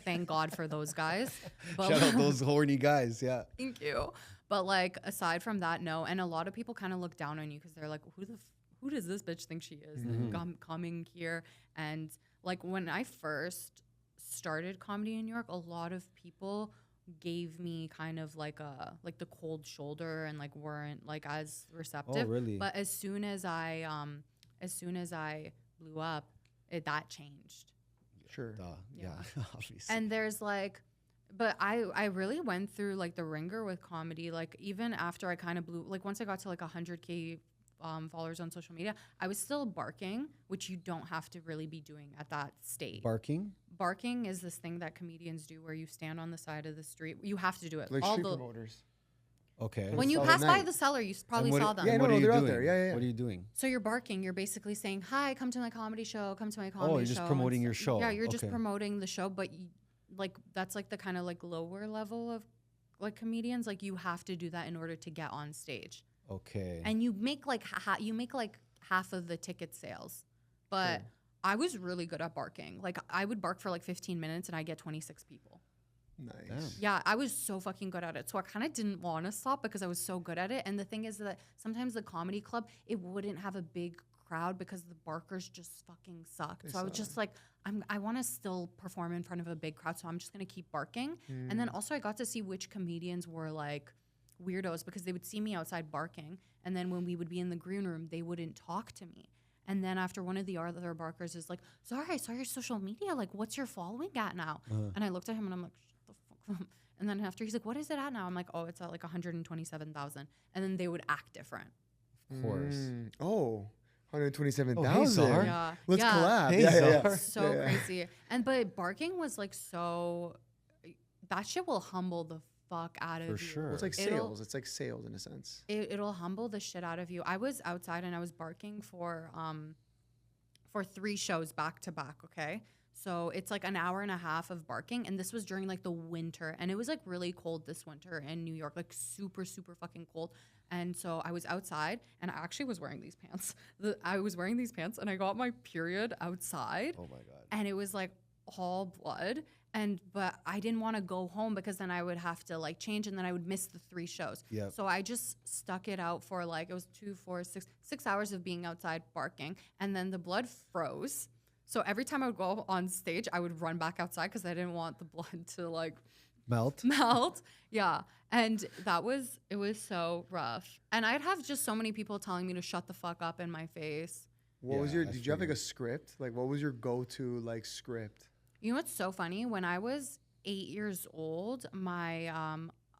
Thank God for those guys. But Shout out those horny guys. Yeah. thank you. But like aside from that, no. And a lot of people kind of look down on you because they're like, who does this bitch think she is? Like, coming here. And like when I first started comedy in New York, a lot of people gave me kind of like the cold shoulder and like weren't like as receptive. Oh, really? But as soon as I blew up, that changed. Sure. Yeah. Obviously. And there's like, but I really went through like the ringer with comedy. Like even after I kind of blew, like once I got to like 100K followers on social media, I was still barking, which you don't have to really be doing at that state. Barking is this thing that comedians do where you stand on the side of the street. You have to do it. Like street promoters. Okay. When you pass by the cellar, you probably saw them. Yeah, what are you they're out doing? there. Yeah. What are you doing? So you're barking. You're basically saying, "Hi, come to my comedy show. Come to my comedy show." You're just promoting your show. Yeah, you're just Okay. promoting the show, but like that's like the kind of like lower level of like comedians. Like you have to do that in order to get on stage. Okay. And you make like half of the ticket sales, but I was really good at barking. Like I would bark for like 15 minutes and I get 26 people. Nice. Damn. Yeah, I was so fucking good at it. So I kind of didn't want to stop because I was so good at it. And the thing is that sometimes the comedy club, it wouldn't have a big crowd because the barkers just fucking sucked. So I was just like, I want to still perform in front of a big crowd, so I'm just going to keep barking. And then also I got to see which comedians were like weirdos because they would see me outside barking. And then when we would be in the green room, they wouldn't talk to me. And then after one of the other barkers is like, sorry, I saw your social media. Like, what's your following at now? And I looked at him and I'm like, shut the fuck up. And then after he's like, what is it at now? I'm like, oh, it's at like 127,000. And then they would act different. Of course. Oh, 127,000. Oh, hey, Czar. Yeah. Let's yeah. collab. Hey, yeah. Czar. So crazy. But barking was like so, that shit will humble the fuck out of you. For sure. Well, it's like sales. It's like sales in a sense. It'll humble the shit out of you. I was outside and I was barking for 3 shows back to back, okay? So it's like an hour and a half of barking, and this was during like the winter, and it was like really cold this winter in New York, like super, super fucking cold. And so I was outside, and I actually was wearing these pants. I was wearing these pants, and I got my period outside. Oh my God. And it was like all blood. But I didn't want to go home because then I would have to like change and then I would miss the 3 shows. Yep. So I just stuck it out for like, it was 2, 4, 6 hours of being outside barking. And then the blood froze. So every time I would go on stage, I would run back outside because I didn't want the blood to like Melt. Yeah. And it was so rough. And I'd have just so many people telling me to shut the fuck up in my face. What was Yeah, your? Did you have like a script? Like, what was your go-to like script? You know what's so funny? When I was 8 years old, my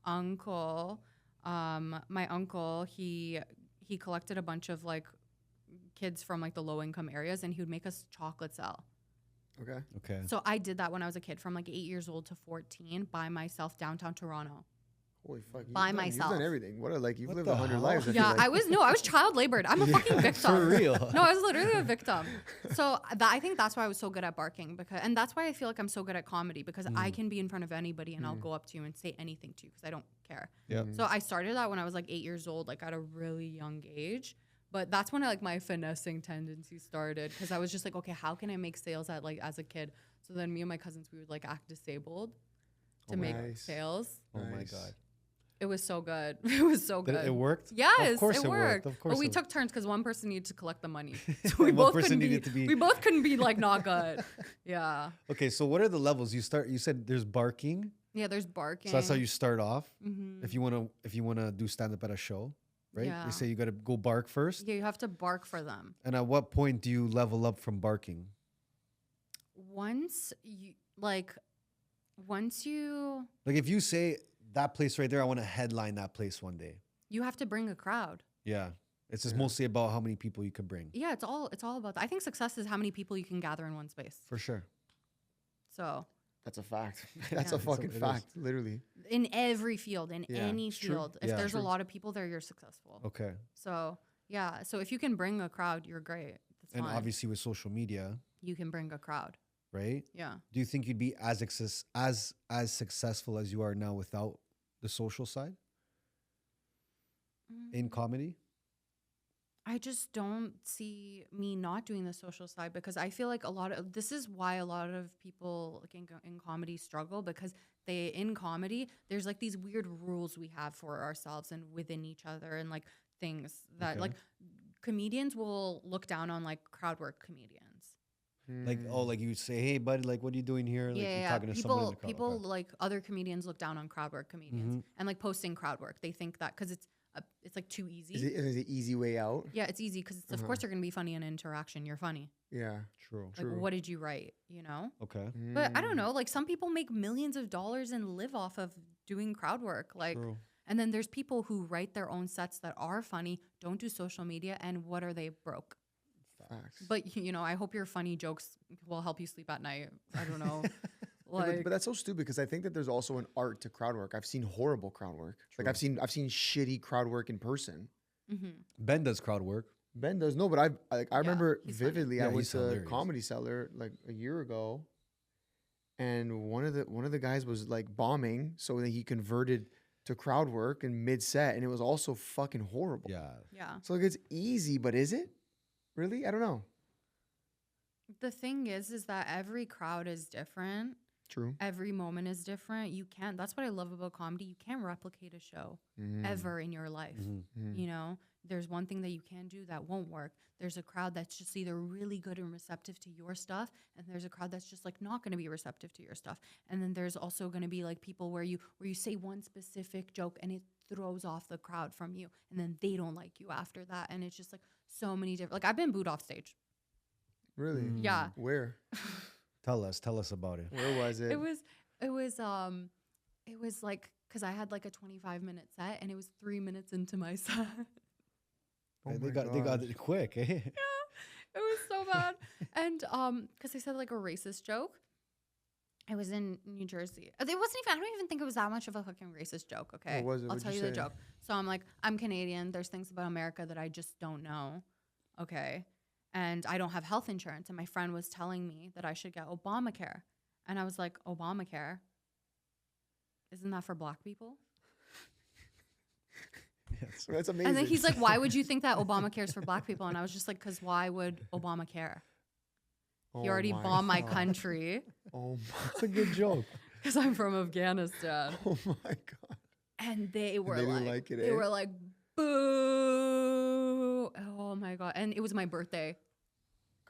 uncle, he collected a bunch of like kids from like the low income areas, and he would make us chocolate sell. Okay. So I did that when I was a kid, from like 8 years old to 14, by myself downtown Toronto. Holy fuck. By You've myself. done everything. You've What lived the 100 hell? lives. I feel Yeah, like. I was child labored. I'm a fucking victim. For real. No, I was literally a victim. So I think that's why I was so good at barking, and that's why I feel like I'm so good at comedy, because I can be in front of anybody and I'll go up to you and say anything to you because I don't care. Yep. So I started that when I was like 8 years old, like at a really young age. But that's when like my finessing tendency started, because I was just like, okay, how can I make sales at like as a kid? So then me and my cousins, we would like act disabled to make Nice. sales. Oh my Nice. God. It was so good. It was so good. It worked? Yes, Of course it it worked. Of course But we it took turns because one person needed to collect the money. So One we both person couldn't needed to be- We both couldn't be like not good. Yeah. Okay, so what are the levels? You said there's barking. Yeah. There's barking. So that's how you start off. Mm-hmm. If you wanna do stand up at a show, right? Yeah. They say you gotta go bark first. Yeah, you have to bark for them. And at what point do you level up from barking? Once you Like if you say that place right there, I want to headline that place one day. you have to bring a crowd. Yeah. It's just mostly about how many people you could bring. Yeah, it's all about that. I think success is how many people you can gather in one space. For sure. So That's a fact. That's Yeah. a fucking It is. fact. Literally. in every field, in Yeah, any it's true. field, if Yeah. there's a True. lot of people there, you're successful. Okay. So yeah, so if you can bring a crowd, you're great. That's And fine. obviously with social media, You can bring a crowd. right? Yeah. Do you think you'd be as successful as you are now without the social side? in comedy? I just don't see me not doing the social side because I feel like this is why a lot of people like in comedy struggle because in comedy, there's like these weird rules we have for ourselves and within each other and like things that like comedians will look down on like crowd work comedians. Like, like you say, hey, buddy, like, what are you doing here? Like, you're talking to someone in the crowd. People like other comedians look down on crowd work comedians and like posting crowd work. They think that because it's like too easy. Is it an easy way out? Yeah, it's easy because of course you're gonna be funny in interaction. You're funny. Yeah, True. Like, what did you write? You know. Okay. But I don't know. Like some people make millions of dollars and live off of doing crowd work. Like, and then there's people who write their own sets that are funny, don't do social media, and what are they broke? Facts. But you know, I hope your funny jokes will help you sleep at night. I don't know. But that's so stupid because I think that there's also an art to crowd work. I've seen horrible crowd work. Like I've seen shitty crowd work in person. Ben does crowd work. Ben does but I remember vividly. Yeah, I went to hilarious. Comedy Cellar like a year ago, and one of the guys was like bombing, so that he converted to crowd work in mid set, and it was also fucking horrible. Yeah. Yeah. So like it's easy, but is it really? I don't know. The thing is that every crowd is different. True. Every moment is different. You can't. That's what I love about comedy. You can't replicate a show ever in your life. You know, there's one thing that you can do that won't work. There's a crowd that's just either really good and receptive to your stuff, and there's a crowd that's just like not going to be receptive to your stuff. And then there's also going to be like people where you say one specific joke and it throws off the crowd from you, and then they don't like you after that. And it's just like so many different. Like I've been booed off stage. Really? Yeah. Where? Tell us about it. Where was it? It was like because I had like a 25-minute set and it was 3 minutes into my set. They got it quick, eh? Yeah, it was so bad. And because I said like a racist joke. I was in New Jersey. It wasn't even. I don't even think it was that much of a fucking racist joke. Okay, What was it? I'll What'd tell you you the say? joke. So I'm like, I'm Canadian. There's things about America that I just don't know. Okay. And I don't have health insurance. And my friend was telling me that I should get Obamacare. And I was like, Obamacare? Isn't that for black people? Yes. That's amazing. And then he's like, why would you think that Obamacare is for black people? And I was just like, because why would Obama care? He already bombed my country. Oh my. That's a good joke. Because I'm from Afghanistan. Oh my god. And they were didn't like it, they eh? were like, boo. Oh my God. And it was my birthday.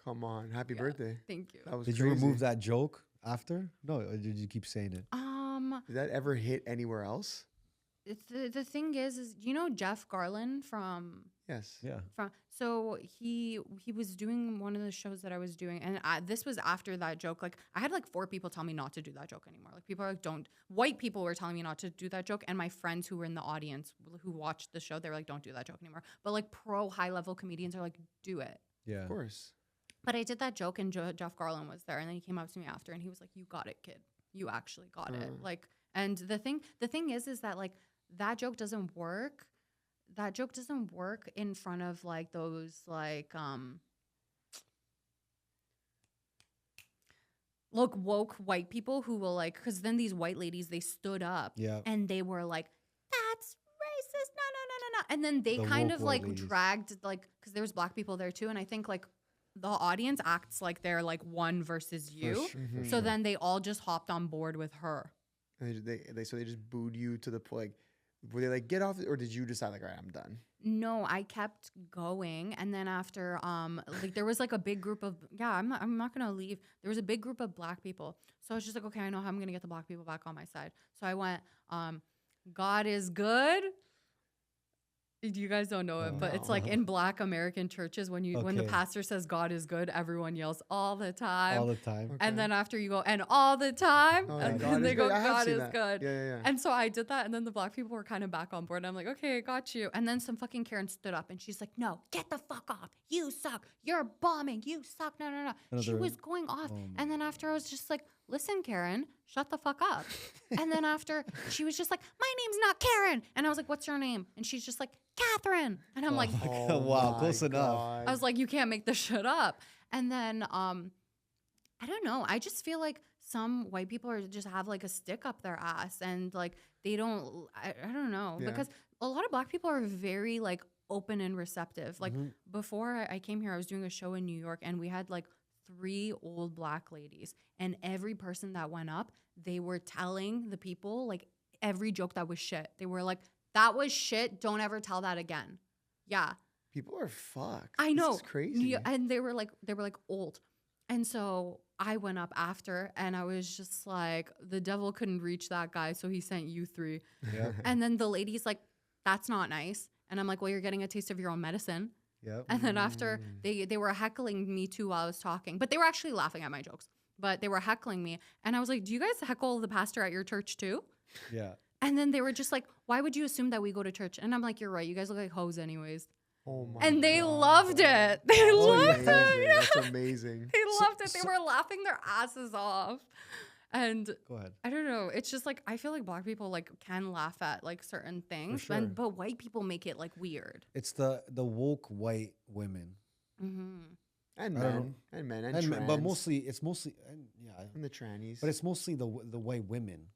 Come on. Happy birthday. Thank you. That was Did you remove that joke after? No, or did you keep saying it? Did that ever hit anywhere else? It's the thing is you know Jeff Garland from Yes. Yeah. so he was doing one of the shows that I was doing, and this was after that joke. Like I had like 4 people tell me not to do that joke anymore. Like people are like, don't. White people were telling me not to do that joke, and my friends who were in the audience who watched the show, they were like, don't do that joke anymore. But like pro high level comedians are like, do it. Yeah. Of course. But I did that joke, and Jeff Garland was there, and then he came up to me after, and he was like, "You got it, kid. You actually got it." Like, and the thing is that like that joke doesn't work. That joke doesn't work in front of like those like look woke white people who will like, because then these white ladies, they stood up, Yeah. and they were like, "That's racist, no," and then they The kind woke of white like ladies. dragged like, because there was black people there too, and I think like the audience acts like they're like one versus you, so then they all just hopped on board with her. And they just booed you to the point. Were they like, get off, or did you decide like, all right, I'm done? No, I kept going, and then after like there was like a big group of I'm not gonna leave. There was a big group of black people, so I was just like, okay, I know how I'm gonna get the black people back on my side. So I went, God is good. You guys don't know it, but it's like in black American churches when the Okay. pastor says God is good, everyone yells all the time. All the time. Okay. And then after you go, and all the time, Oh, and yeah, then they go, I have God seen is that. good. Yeah. And so I did that, and then the black people were kind of back on board. And I'm like, okay, got you. And then some fucking Karen stood up, and she's like, no, get the fuck off. You suck. You're bombing. You suck. No. She Another- was going off. And then after I was just like, listen, Karen, shut the fuck up. And then after she was just like, my name's not Karen. And I was like, what's your name? And she's just like, Catherine. And I'm like, Wow, my close enough. God. I was like, you can't make this shit up. And then I don't know. I just feel like some white people are just have like a stick up their ass, and like they don't. I don't know, Yeah. because a lot of Black people are very like open and receptive. Like before I came here, I was doing a show in New York, and we had like 3 old Black ladies, and every person that went up, they were telling the people like every joke that was shit. They were like, "That was shit. Don't ever tell that again." Yeah. People are fucked. I know. This is crazy. Yeah, and they were like old. And so I went up after, and I was just like, the devil couldn't reach that guy, so he sent you 3. Yeah. And then the lady's like, "That's not nice." And I'm like, "Well, you're getting a taste of your own medicine." Yeah. And then after they were heckling me too while I was talking, but they were actually laughing at my jokes. But they were heckling me, and I was like, "Do you guys heckle the pastor at your church too?" Yeah. And then they were just like, "Why would you assume that we go to church?" And I'm like, "You're right. You guys look like hoes anyways." Oh my And they God. loved it. They loved amazing. it. That's amazing. They loved it. They were laughing their asses off. And Go ahead. I don't know. It's just like I feel like Black people like can laugh at like certain things, sure. but white people make it like weird. It's the woke white women. Mm-hmm. And I don't men. And men. And, And trans. but mostly it's mostly and yeah, And the trannies. but it's mostly the white women.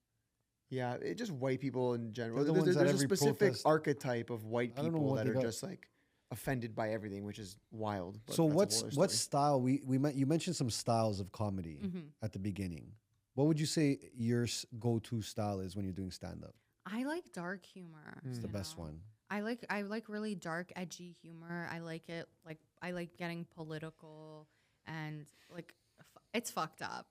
Yeah, it just white people in general. They're the ones at There's a every specific protest. archetype of white I don't know people what that they are got. just like offended by everything, which is wild. But So that's a what's whole other what story. style you mentioned some styles of comedy Mm-hmm. at the beginning. What would you say your go-to style is when you're doing stand-up? I like dark humor. It's the you best know? one. I like really dark, edgy humor. I like it. Like I like getting political and like it's fucked up.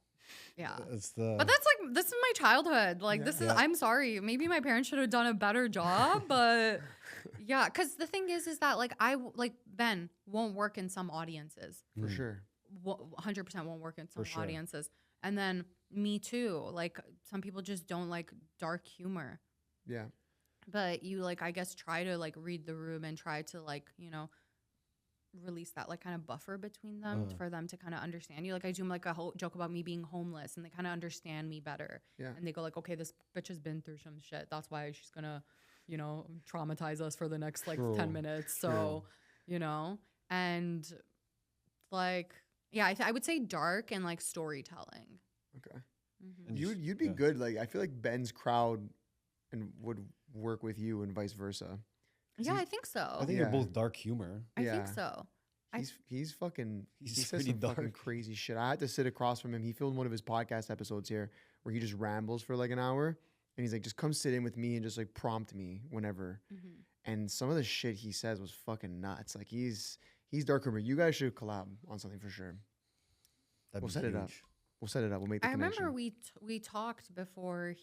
Yeah. It's the But this is my childhood. Like this is Yeah. I'm sorry. Maybe my parents should have done a better job, but yeah, cuz the thing is that like Ben won't work in some audiences. For sure. 100% won't work in some For sure. audiences. And then me too. Like some people just don't like dark humor. Yeah. But you like I guess try to like read the room and try to like, release that like kind of buffer between them for them to kind of understand you. Like I do like a whole joke about me being homeless, and they kind of understand me better. Yeah. And they go like, "Okay, this bitch has been through some shit. That's why she's gonna, traumatize us for the next like True. 10 minutes." So, and like, yeah, I would say dark and like storytelling. Okay. Mhm. And You'd be yeah. good. Like I feel like Ben's crowd and would work with you and vice versa. Yeah, I think so. I think Yeah. you're both dark humor. I Yeah. think so. He's fucking He's he says pretty some fucking dark. crazy shit. I had to sit across from him. He filmed one of his podcast episodes here where he just rambles for like an hour, and he's like, "Just come sit in with me and just like prompt me whenever." Mhm. And some of the shit he says was fucking nuts. Like he's dark humor. You guys should collab on something for sure. That'd We'll be set it up. huge. We'll set it up. We'll make the I connection. remember we talked before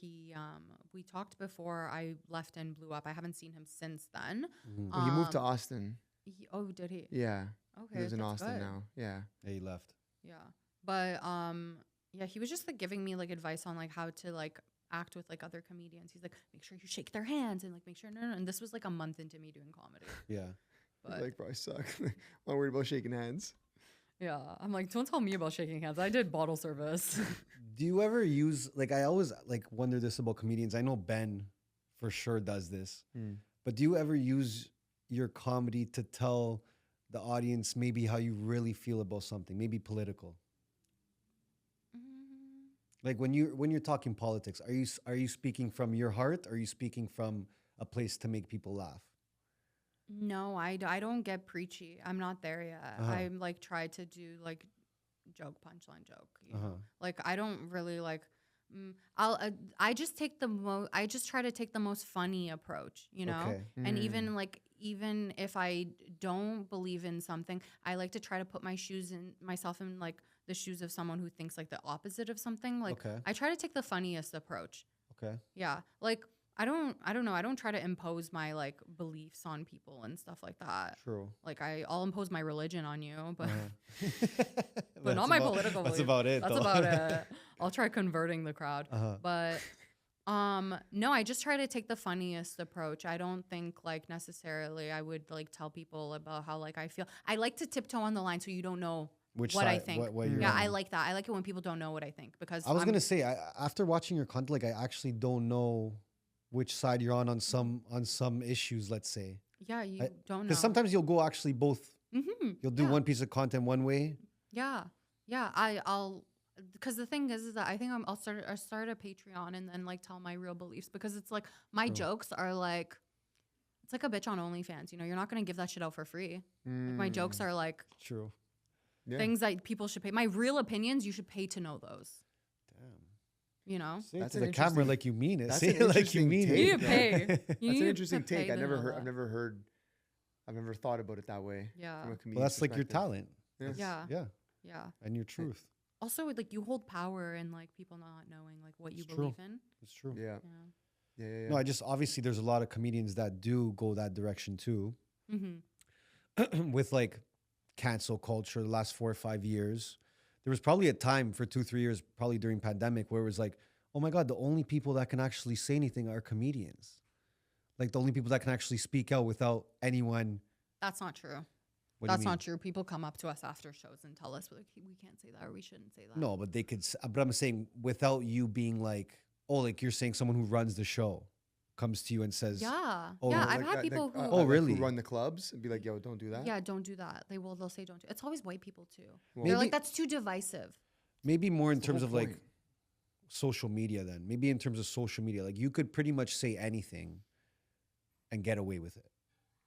I left and blew up. I haven't seen him since then. Mhm. Oh, he moved to Austin. Did he? Yeah. Okay, He lives in that's Austin good. now. Yeah. Yeah, he left. Yeah, but yeah, he was just like giving me like advice on like how to like act with like other comedians. He's like, make sure you shake their hands and like make sure no. And this was like a month into me doing comedy. Yeah. But Like, bro, I suck. I'm not worried about shaking hands. yeah, I'm like, don't tell me about shaking hands. I did bottle service. Do you ever use like I always like wonder this about comedians. I know Ben for sure does this. But do you ever use your comedy to tell the audience maybe how you really feel about something, maybe political? Like when you're talking politics, are you speaking from your heart or are you speaking from a place to make people laugh? No, I don't get preachy. I'm not there yet. I like try to do like joke punchline joke. You know? Like I don't really like. I just take the I just try to take the most funny approach, you know. Okay. And even if I don't believe in something, I like to try to put myself in like the shoes of someone who thinks like the opposite of something. Like Okay. I try to take the funniest approach. Okay. Yeah, like I don't know. I don't try to impose my like beliefs on people and stuff like that. True. Like I'll impose my religion on you, but but That's not my about- political That's belief. about it. That's though. about it. I'll try converting the crowd. But no, I just try to take the funniest approach. I don't think like necessarily I would like tell people about how like I feel. I like to tiptoe on the line so you don't know Which what I side- think. what you're Yeah, on. I like that. I like it when people don't know what I think because I was gonna say after watching your content, like I actually don't know which side you're on some issues. Let's say yeah, you don't know. because sometimes you'll go actually both. Mm-hmm. You'll do one piece of content one way. Yeah, I'll because the thing is that I think I'll start a Patreon and then like tell my real beliefs because it's like my jokes are like It's like a bitch on OnlyFans. You know, you're not gonna give that shit out for free. Like my jokes are like True. Yeah. things that people should pay. My real opinions, you should pay to know those. Damn. You know, Say it That's to an the camera interesting- like you mean it. that's Say an it like you interesting mean take, you it. need to pay. You That's need an interesting to pay take. to I've know that. never thought about it that way. Yeah. From a comedian's Well, that's like your perspective. talent. Yeah. Yeah. Yeah. Yeah. And your truth. Also, like you hold power in like people not knowing like what you It's true. believe in. It's true. Yeah. Yeah. Yeah. No, I just obviously there's a lot of comedians that do go that direction too. Mm-hmm. With like cancel culture the last 4 or 5 years. There was probably a time for 2-3 years, probably during pandemic, where it was like, oh my God, the only people that can actually say anything are comedians. Like the only people that can actually speak out without anyone. That's not true. What do you That's mean? not true. People come up to us after shows and tell us like we can't say that or we shouldn't say that. No, but they could. But I'm saying without you being like, oh, like you're saying someone who runs the show comes to you and says, Yeah. Oh, yeah. no, I've had people who. Oh, really? Who run the clubs and be like, yo, don't do that. Yeah, don't do that. They'll say don't do. It's always white people too. Well, They're Maybe- like that's too divisive. maybe more in That's the terms whole of like point. social media. Then maybe in terms of social media, like you could pretty much say anything and get away with it.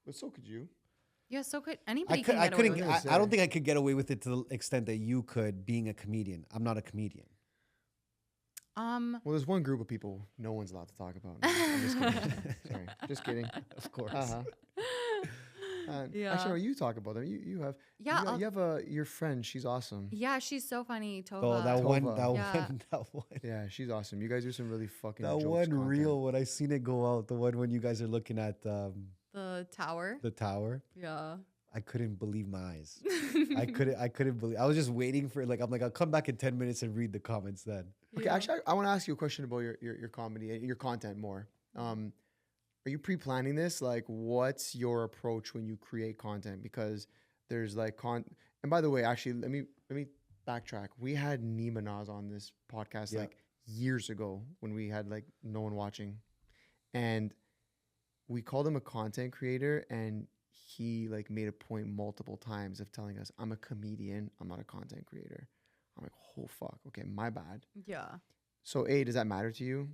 But so could you. Yeah, so could anybody I can get couldn't. away with with it. I don't think I could get away with it to the extent that you could being a comedian. I'm not a comedian. it. Well, there's one group of people no one's allowed to talk about. No, I'm just kidding. Sorry. Just kidding. Of course. Uh-huh. Yeah. Actually, no, you talk about them. You have. Yeah, You have your friend. She's awesome. Yeah, she's so funny, Tova. Oh, that one. Tova. That Yeah. one. That one. Yeah, she's awesome. You guys do some really fucking. That jokes one content. reel when I seen it go out. The one when you guys are looking at the tower. the tower. Yeah. I couldn't believe my eyes. I couldn't believe. I was just waiting for it. Like I'm like I'll come back in 10 minutes and read the comments then. Okay, Yeah. actually, I want to ask you a question about your comedy and your content more. Are you pre-planning this? Like, what's your approach when you create content? Because there's like and by the way, actually, let me backtrack. We had Nima Naz on this podcast Yeah. like years ago when we had like no one watching, and we called him a content creator, and he like made a point multiple times of telling us, "I'm a comedian. I'm not a content creator." I'm like, "Oh fuck, okay, my bad." Yeah. So, does that matter to you?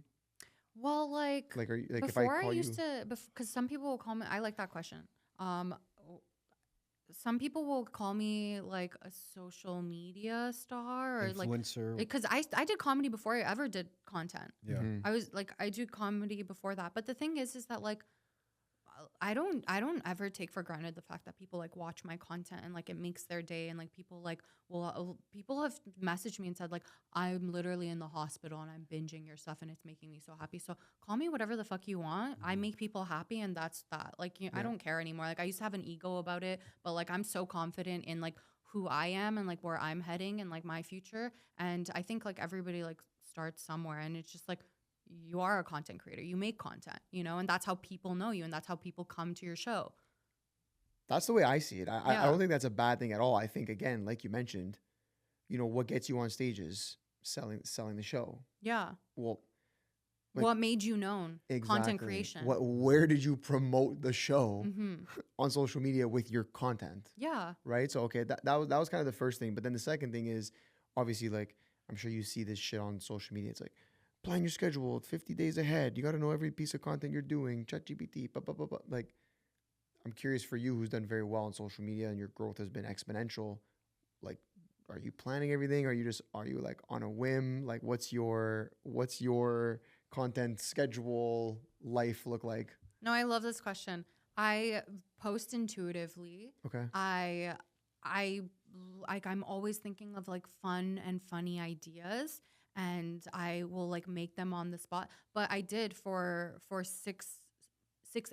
Well, like Like, are you, like if before I call I used you, to, because some people will call me. I like that question. Some people will call me like a social media star or like Influencer. because I did comedy before I ever did content. yeah. Mhm. I was like I do comedy before that. But the thing is that like I don't ever take for granted the fact that people like watch my content and like it makes their day and like people like people have messaged me and said like I'm literally in the hospital and I'm binging your stuff and it's making me so happy. So call me whatever the fuck you want. I make people happy and that's that. Like I Yeah. don't care anymore. Like I used to have an ego about it, but like I'm so confident in like who I am and like where I'm heading and like my future. And I think like everybody like starts somewhere and it's just like you are a content creator. You make content, you know, and that's how people know you and that's how people come to your show. that's the way I see it. I Yeah. don't think that's a bad thing at all. I think again, like you mentioned, what gets you on stage is selling the show. Yeah. Well, like, What made you known? Content exactly. creation. Where did you promote the show Mm-hmm. on social media with your content? Yeah. Right. So okay, that was kind of the first thing. But then the second thing is obviously like I'm sure you see this shit on social media. It's like plan your schedule 50 days ahead. You got to know every piece of content you're doing. ChatGPT, blah, blah, blah, blah. Like, I'm curious for you who's done very well on social media and your growth has been exponential. Like, are you planning everything? Are you like on a whim? Like, what's your content schedule life look like? No, I love this question. I post intuitively. Okay. I'm always thinking of like fun and funny ideas and I will like make them on the spot. But I did for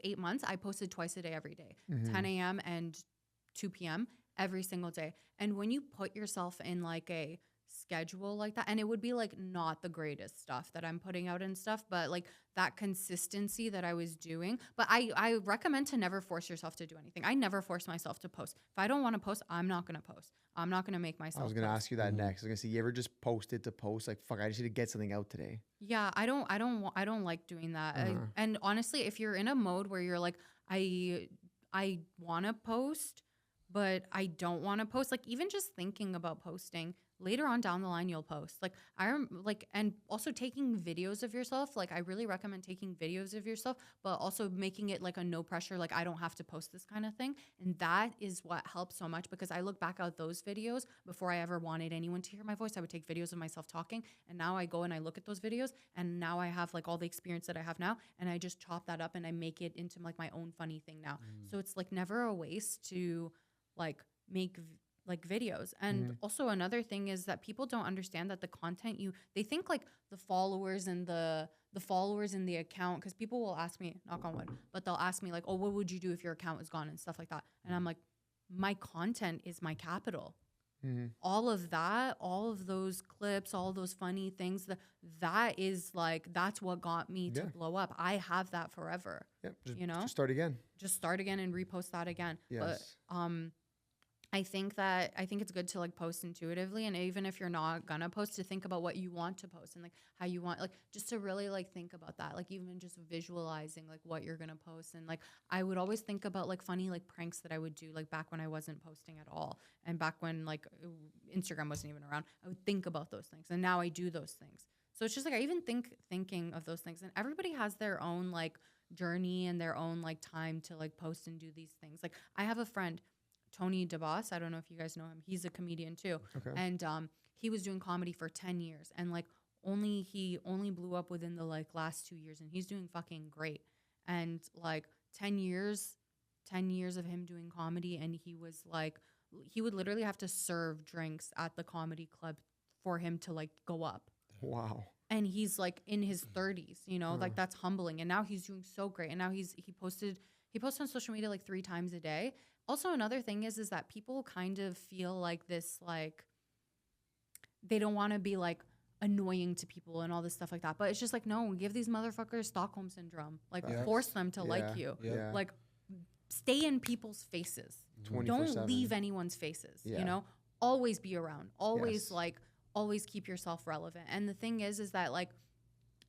8 months, I posted twice a day every day, Mhm. 10 a.m. and 2 p.m. every single day. And when you put yourself in like a schedule like that, and it would be like not the greatest stuff that I'm putting out and stuff, but like that consistency that I was doing. But I recommend to never force yourself to do anything. I never force myself to post. If I don't want to post, I'm not going to post. I'm not going to make myself I was going to post. ask you that Mhm. next. I was going to say, you ever just posted to post like, fuck, I just need to get something out today. Yeah, I don't like doing that. Uh-huh. And honestly, if you're in a mode where you're like, I want to post, but I don't want to post, like even just thinking about posting later on down the line you'll post. Like and also taking videos of yourself. Like I really recommend taking videos of yourself, but also making it like a no pressure, like I don't have to post this kind of thing. And that is what helps so much, because I look back at those videos before I ever wanted anyone to hear my voice. I would take videos of myself talking, and now I go and I look at those videos, and now I have like all the experience that I have now, and I just chop that up and I make it into like my own funny thing now. So it's like never a waste to like make like videos. And also another thing is that people don't understand that the content they think like the followers and the followers in the account, because people will ask me, knock on wood, but they'll ask me like, oh, what would you do if your account was gone and stuff like that. And I'm like, my content is my capital. All of that, all of those clips, all those funny things, that is like, that's what got me to blow up. I have that forever. Just start again. Just start again and repost that again. Yes. But I think it's good to like post intuitively, and even if you're not gonna post, to think about what you want to post and like how you want, like just to really like think about that, like even just visualizing like what you're gonna post. And like I would always think about like funny like pranks that I would do like back when I wasn't posting at all, and back when like Instagram wasn't even around. I would think about those things, and now I do those things. So it's just like I even thinking of those things, and everybody has their own like journey and their own like time to like post and do these things. Like I have a friend, Tony DeBoss. I don't know if you guys know him. He's a comedian too. Okay. And he was doing comedy for 10 years. And like he only blew up within the like last 2 years, and he's doing fucking great. And like 10 years of him doing comedy, and he was like, he would literally have to serve drinks at the comedy club for him to like go up. Wow. And he's like in his 30s, you know, like that's humbling. And now he's doing so great. And now he posts on social media like 3 times a day. Also, another thing is that people kind of feel like this, like they don't want to be like annoying to people and all this stuff like that. But it's just like, no, give these motherfuckers Stockholm syndrome. Like force them to like you. Yeah. Like stay in people's faces. 24/7. Don't leave anyone's faces, you know? Always be around. Always always keep yourself relevant. And the thing is that like,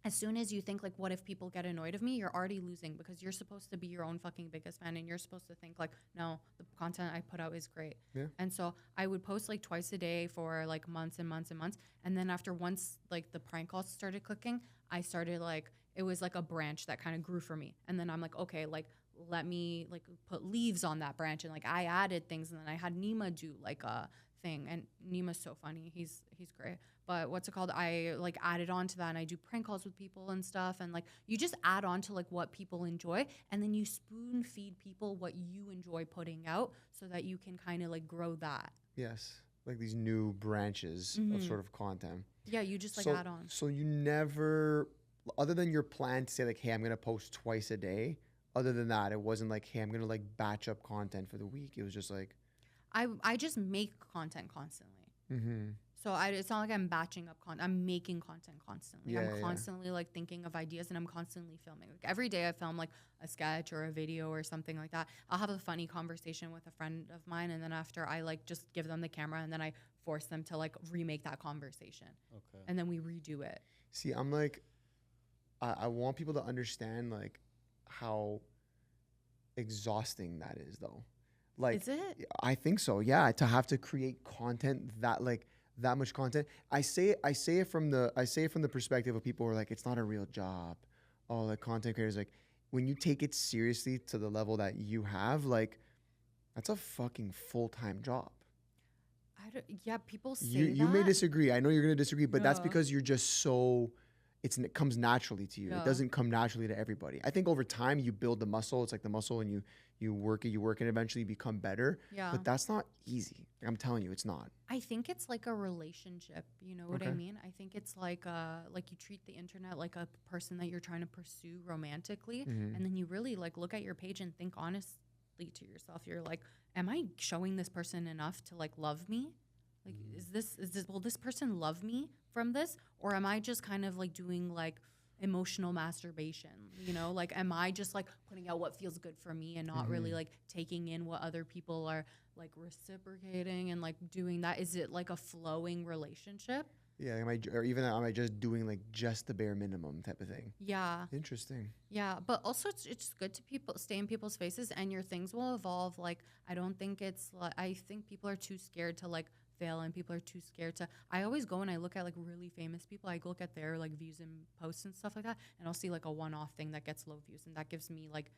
as soon as you think like, what if people get annoyed of me, you're already losing, because you're supposed to be your own fucking biggest fan, and you're supposed to think like, no, the content I put out is great. Yeah. And so I would post like twice a day for like months and months and months. And then once like the prank calls started clicking, I started like, it was like a branch that kind of grew for me. And then I'm like, okay, like let me like put leaves on that branch. And like I added things, and then I had Nima do like a thing, and Nima's so funny. He's great. But what's it called? I like added on to that, and I do prank calls with people and stuff. And like you just add on to like what people enjoy, and then you spoon feed people what you enjoy putting out, so that you can kind of like grow that. Yes. Like these new branches of sort of content. Yeah, you just like add on. So you never, other than your plan to say like, hey, I'm going to post twice a day, other than that, it wasn't like, hey, I'm going to like batch up content for the week. It was just like, I just make content constantly. So it's not like I'm batching up content. I'm making content constantly. I'm constantly like thinking of ideas, and I'm constantly filming. Like every day I film like a sketch or a video or something like that. I'll have a funny conversation with a friend of mine, and then after I like just give them the camera, and then I force them to like remake that conversation. Okay. And then we redo it. See, I'm like, I want people to understand like how exhausting that is though. Like, is it? I think so. Yeah. To have to create content that much content. I say it from the perspective of people who are like, it's not a real job. Oh, like content creators, like when you take it seriously to the level that you have, like that's a fucking full-time job. Yeah, people say you may disagree. I know you're gonna disagree, but that's because you're just so. It comes naturally to you. It doesn't come naturally to everybody. I think over time you build the muscle. It's like the muscle, and you work it, and eventually you become better. Yeah. But that's not easy. I'm telling you, it's not. I think it's like a relationship. You know what I mean? I think it's like you treat the internet like a person that you're trying to pursue romantically, and then you really like look at your page and think honestly to yourself. You're like, am I showing this person enough to like love me? Like, will this person love me from this? Or am I just kind of like doing like emotional masturbation? You know, like, am I just like putting out what feels good for me and not really like taking in what other people are like reciprocating and like doing that? Is it like a flowing relationship? Yeah, or even am I just doing like just the bare minimum type of thing? Yeah. Interesting. Yeah, but also it's good to stay in people's faces, and your things will evolve. Like, I don't think it's like, I think people are too scared to like fail, and people are too scared to. I always go and I look at like really famous people. I look at their like views and posts and stuff like that, and I'll see like a one-off thing that gets low views, and that gives me like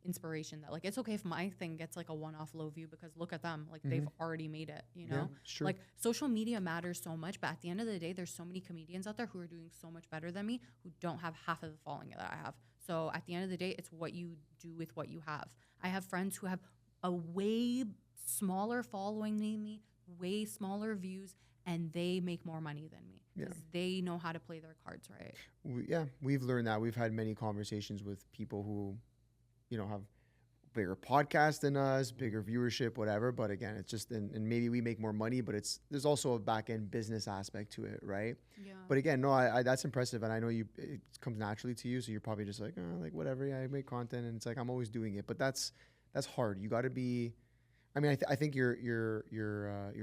inspiration that like it's okay if my thing gets like a one-off low view, because look at them, like they've already made it, you know. Yeah, sure. Like, social media matters so much, but at the end of the day, there's so many comedians out there who are doing so much better than me, who don't have half of the following that I have. So at the end of the day, it's what you do with what you have. I have friends who have a way smaller following than me, way smaller views, and they make more money than me because they know how to play their cards right. We've learned that. We've had many conversations with people who, you know, have bigger podcasts than us, bigger viewership, whatever. But again, it's just, and maybe we make more money, but there's also a back end business aspect to it, right? Yeah. But again, no, I that's impressive, and I know it comes naturally to you, so you're probably just like, oh, like whatever, yeah, I make content, and it's like I'm always doing it. But that's hard. You got to be. I mean, I think your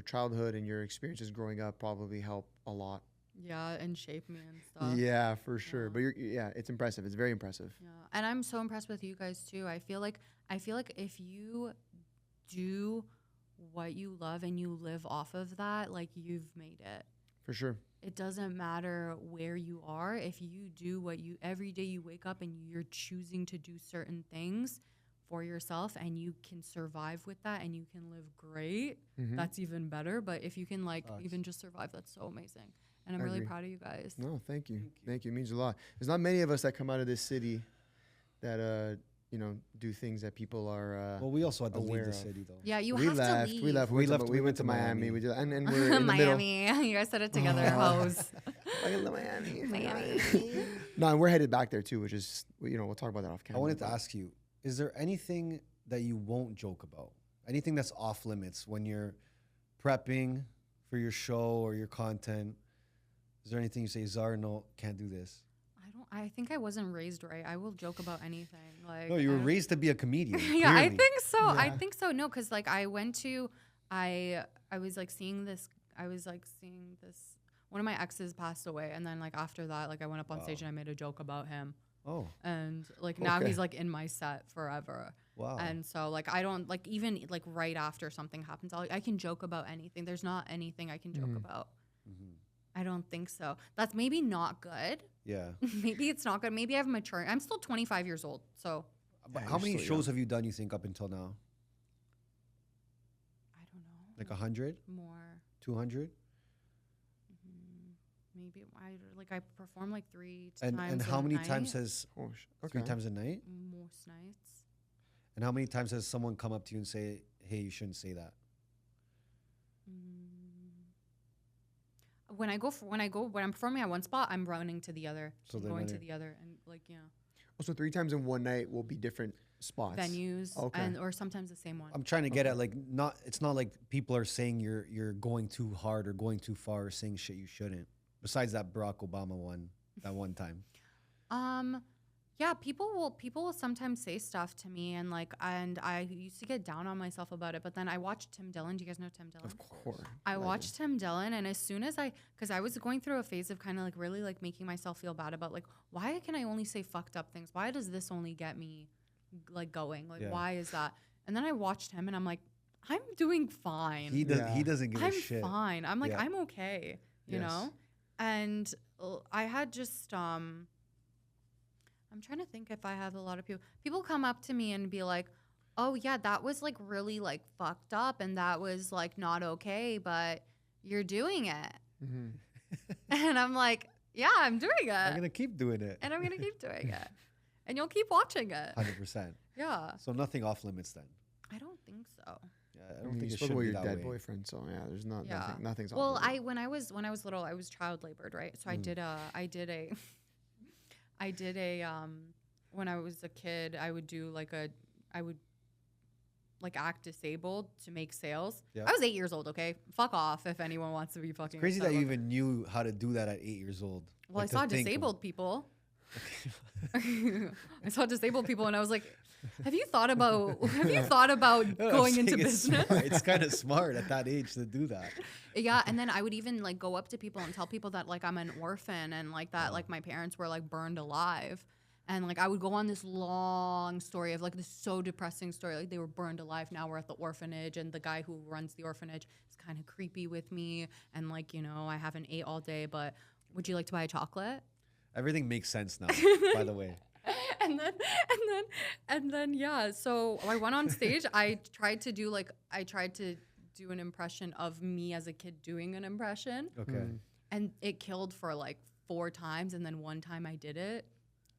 childhood and your experiences growing up probably help a lot. Yeah, and shape me and stuff. Yeah, for sure. But it's impressive. It's very impressive. Yeah, and I'm so impressed with you guys too. I feel like if you do what you love and you live off of that, like, you've made it. For sure. It doesn't matter where you are. If you do what you, every day you wake up and you're choosing to do certain things for yourself, and you can survive with that and you can live great, that's even better. But if you can even just survive, that's so amazing. And I'm really proud of you guys. No, thank you. Thank you. It means a lot. There's not many of us that come out of this city that, do things that people are well, we also had to leave aware the of. city, though. Yeah, you we have left. to leave. We went to Miami. We did, and we're in the middle. Miami. You guys said it together, hoes. Miami. No, and we're headed back there too, which is, we'll talk about that off camera. I wanted to ask you, is there anything that you won't joke about? Anything that's off limits when you're prepping for your show or your content? Is there anything you say, Zara, no, can't do this? I think I wasn't raised right. I will joke about anything. Like, no, you were raised to be a comedian. Yeah, clearly. I think so. Yeah. I think so. No, because like I was like seeing this. One of my exes passed away, and then like after that, like I went up on stage and I made a joke about him. Oh. And like now he's like in my set forever. Wow. And so like I don't like, even like right after something happens, I can joke about anything. There's not anything I can joke about. I don't think so. That's maybe not good. Yeah. Maybe it's not good. Maybe I've matured. I'm still 25 years old. So. But how many shows have you done, you think, up until now? I don't know. Like 100? More. 200? Maybe I perform like 3 and times. And how many night. times has 3 times a night? Most nights. And how many times has someone come up to you and say, "Hey, you shouldn't say that"? When I'm performing at one spot, I'm running to the other. So going to the other, and like, yeah. Also, 3 times in one night will be different spots, venues, or sometimes the same one. I'm trying to get at like it's not like people are saying you're going too hard or going too far or saying shit you shouldn't. Besides that Barack Obama one, that one time. Yeah, people will sometimes say stuff to me, and I used to get down on myself about it, but then I watched Tim Dillon. Do you guys know Tim Dillon? Of course. I watched Tim Dillon, and as soon as because I was going through a phase of kind of like really like making myself feel bad about like, why can I only say fucked up things? Why does this only get me like going? Like, why is that? And then I watched him, and I'm like, I'm doing fine. He doesn't give a shit. I'm fine. I'm like, I'm okay, you know? And I had just, I'm trying to think if I have a lot of people come up to me and be like, oh yeah, that was like really like fucked up, and that was like not okay, but you're doing it. And I'm like, yeah, I'm doing it. I'm going to keep doing it. And I'm going to keep doing it. And you'll keep watching it. 100%. Yeah. So nothing off limits then? I don't think so. Yeah, I don't think it should should be your that dead way. boyfriend. So yeah, there's nothing's off Well, limits. when I was little, I was child labored, right? So I did when I was a kid, I would act disabled to make sales. Yep. I was 8 years old, okay? Fuck off if anyone wants to be fucking. It's crazy that you even knew how to do that at 8 years old. Well, like I saw disabled people. I saw disabled people, and I was like, Have you thought about going into business? It's kind of smart at that age to do that. Yeah, and then I would even like go up to people and tell people that like I'm an orphan and like that like my parents were like burned alive. And like I would go on this long story of like this so depressing story. Like they were burned alive. Now we're at the orphanage, and the guy who runs the orphanage is kind of creepy with me. And like, you know, I haven't ate all day, but would you like to buy a chocolate? Everything makes sense now, by the way. and then yeah. So I went on stage. I tried to do an impression of me as a kid doing an impression. Okay. And it killed for like 4 times, and then one time I did it.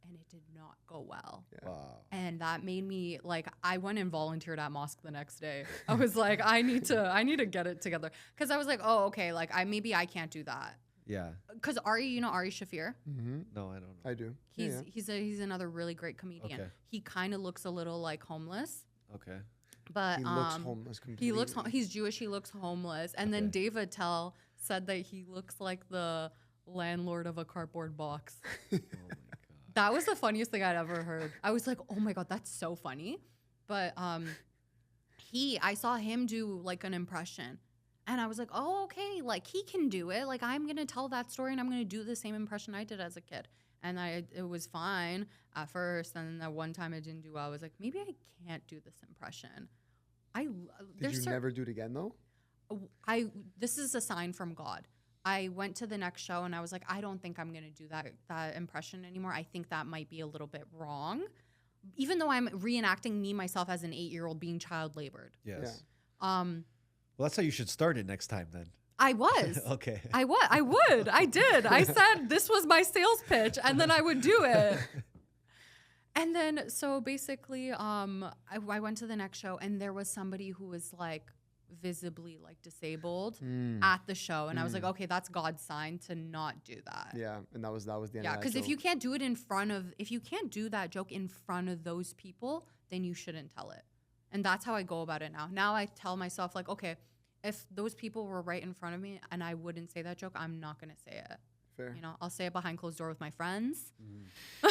And it did not go well. Yeah. Wow. And that made me like, I went and volunteered at mosque the next day. I was like, I need to get it together. Cause I was like, oh, okay. Like maybe I can't do that. Yeah. Cause Ari, you know, Ari Shafir, No, I don't know. I do. he's another really great comedian. Okay. He kind of looks a little like homeless, Okay. but He looks homeless completely. he looks, he's Jewish. He looooks homeless. And then Dave Attell said that he looks like the landlord of a cardboard box. Oh my God. That was the funniest thing I'd ever heard. I was like, oh my God, that's so funny. But I saw him do like an impression. And I was like, oh, okay, like he can do it. Like I'm going to tell that story and I'm going to do the same impression I did as a kid. And it was fine at first. And then that one time I didn't do well. I was like, maybe I can't do this impression. Did you never do it again though? This is a sign from God. I went to the next show and I was like, I don't think I'm going to do that impression anymore. I think that might be a little bit wrong. Even though I'm reenacting myself as an 8-year-old being child labored. Yes. Yeah. Well, that's how you should start it next time then. I was. Okay. I would. I did. I said this was my sales pitch and then I would do it. And then, so basically, I went to the next show and there was somebody who was like, visibly like disabled at the show, and I was like, okay, that's God's sign to not do that. Yeah, and that was the end of that Yeah, because if joke. you can't do that joke in front of those people, then you shouldn't tell it. And that's how I go about it now. Now I tell myself like, okay, if those people were right in front of me and I wouldn't say that joke, I'm not gonna say it. Fair. You know, I'll say it behind closed door with my friends. On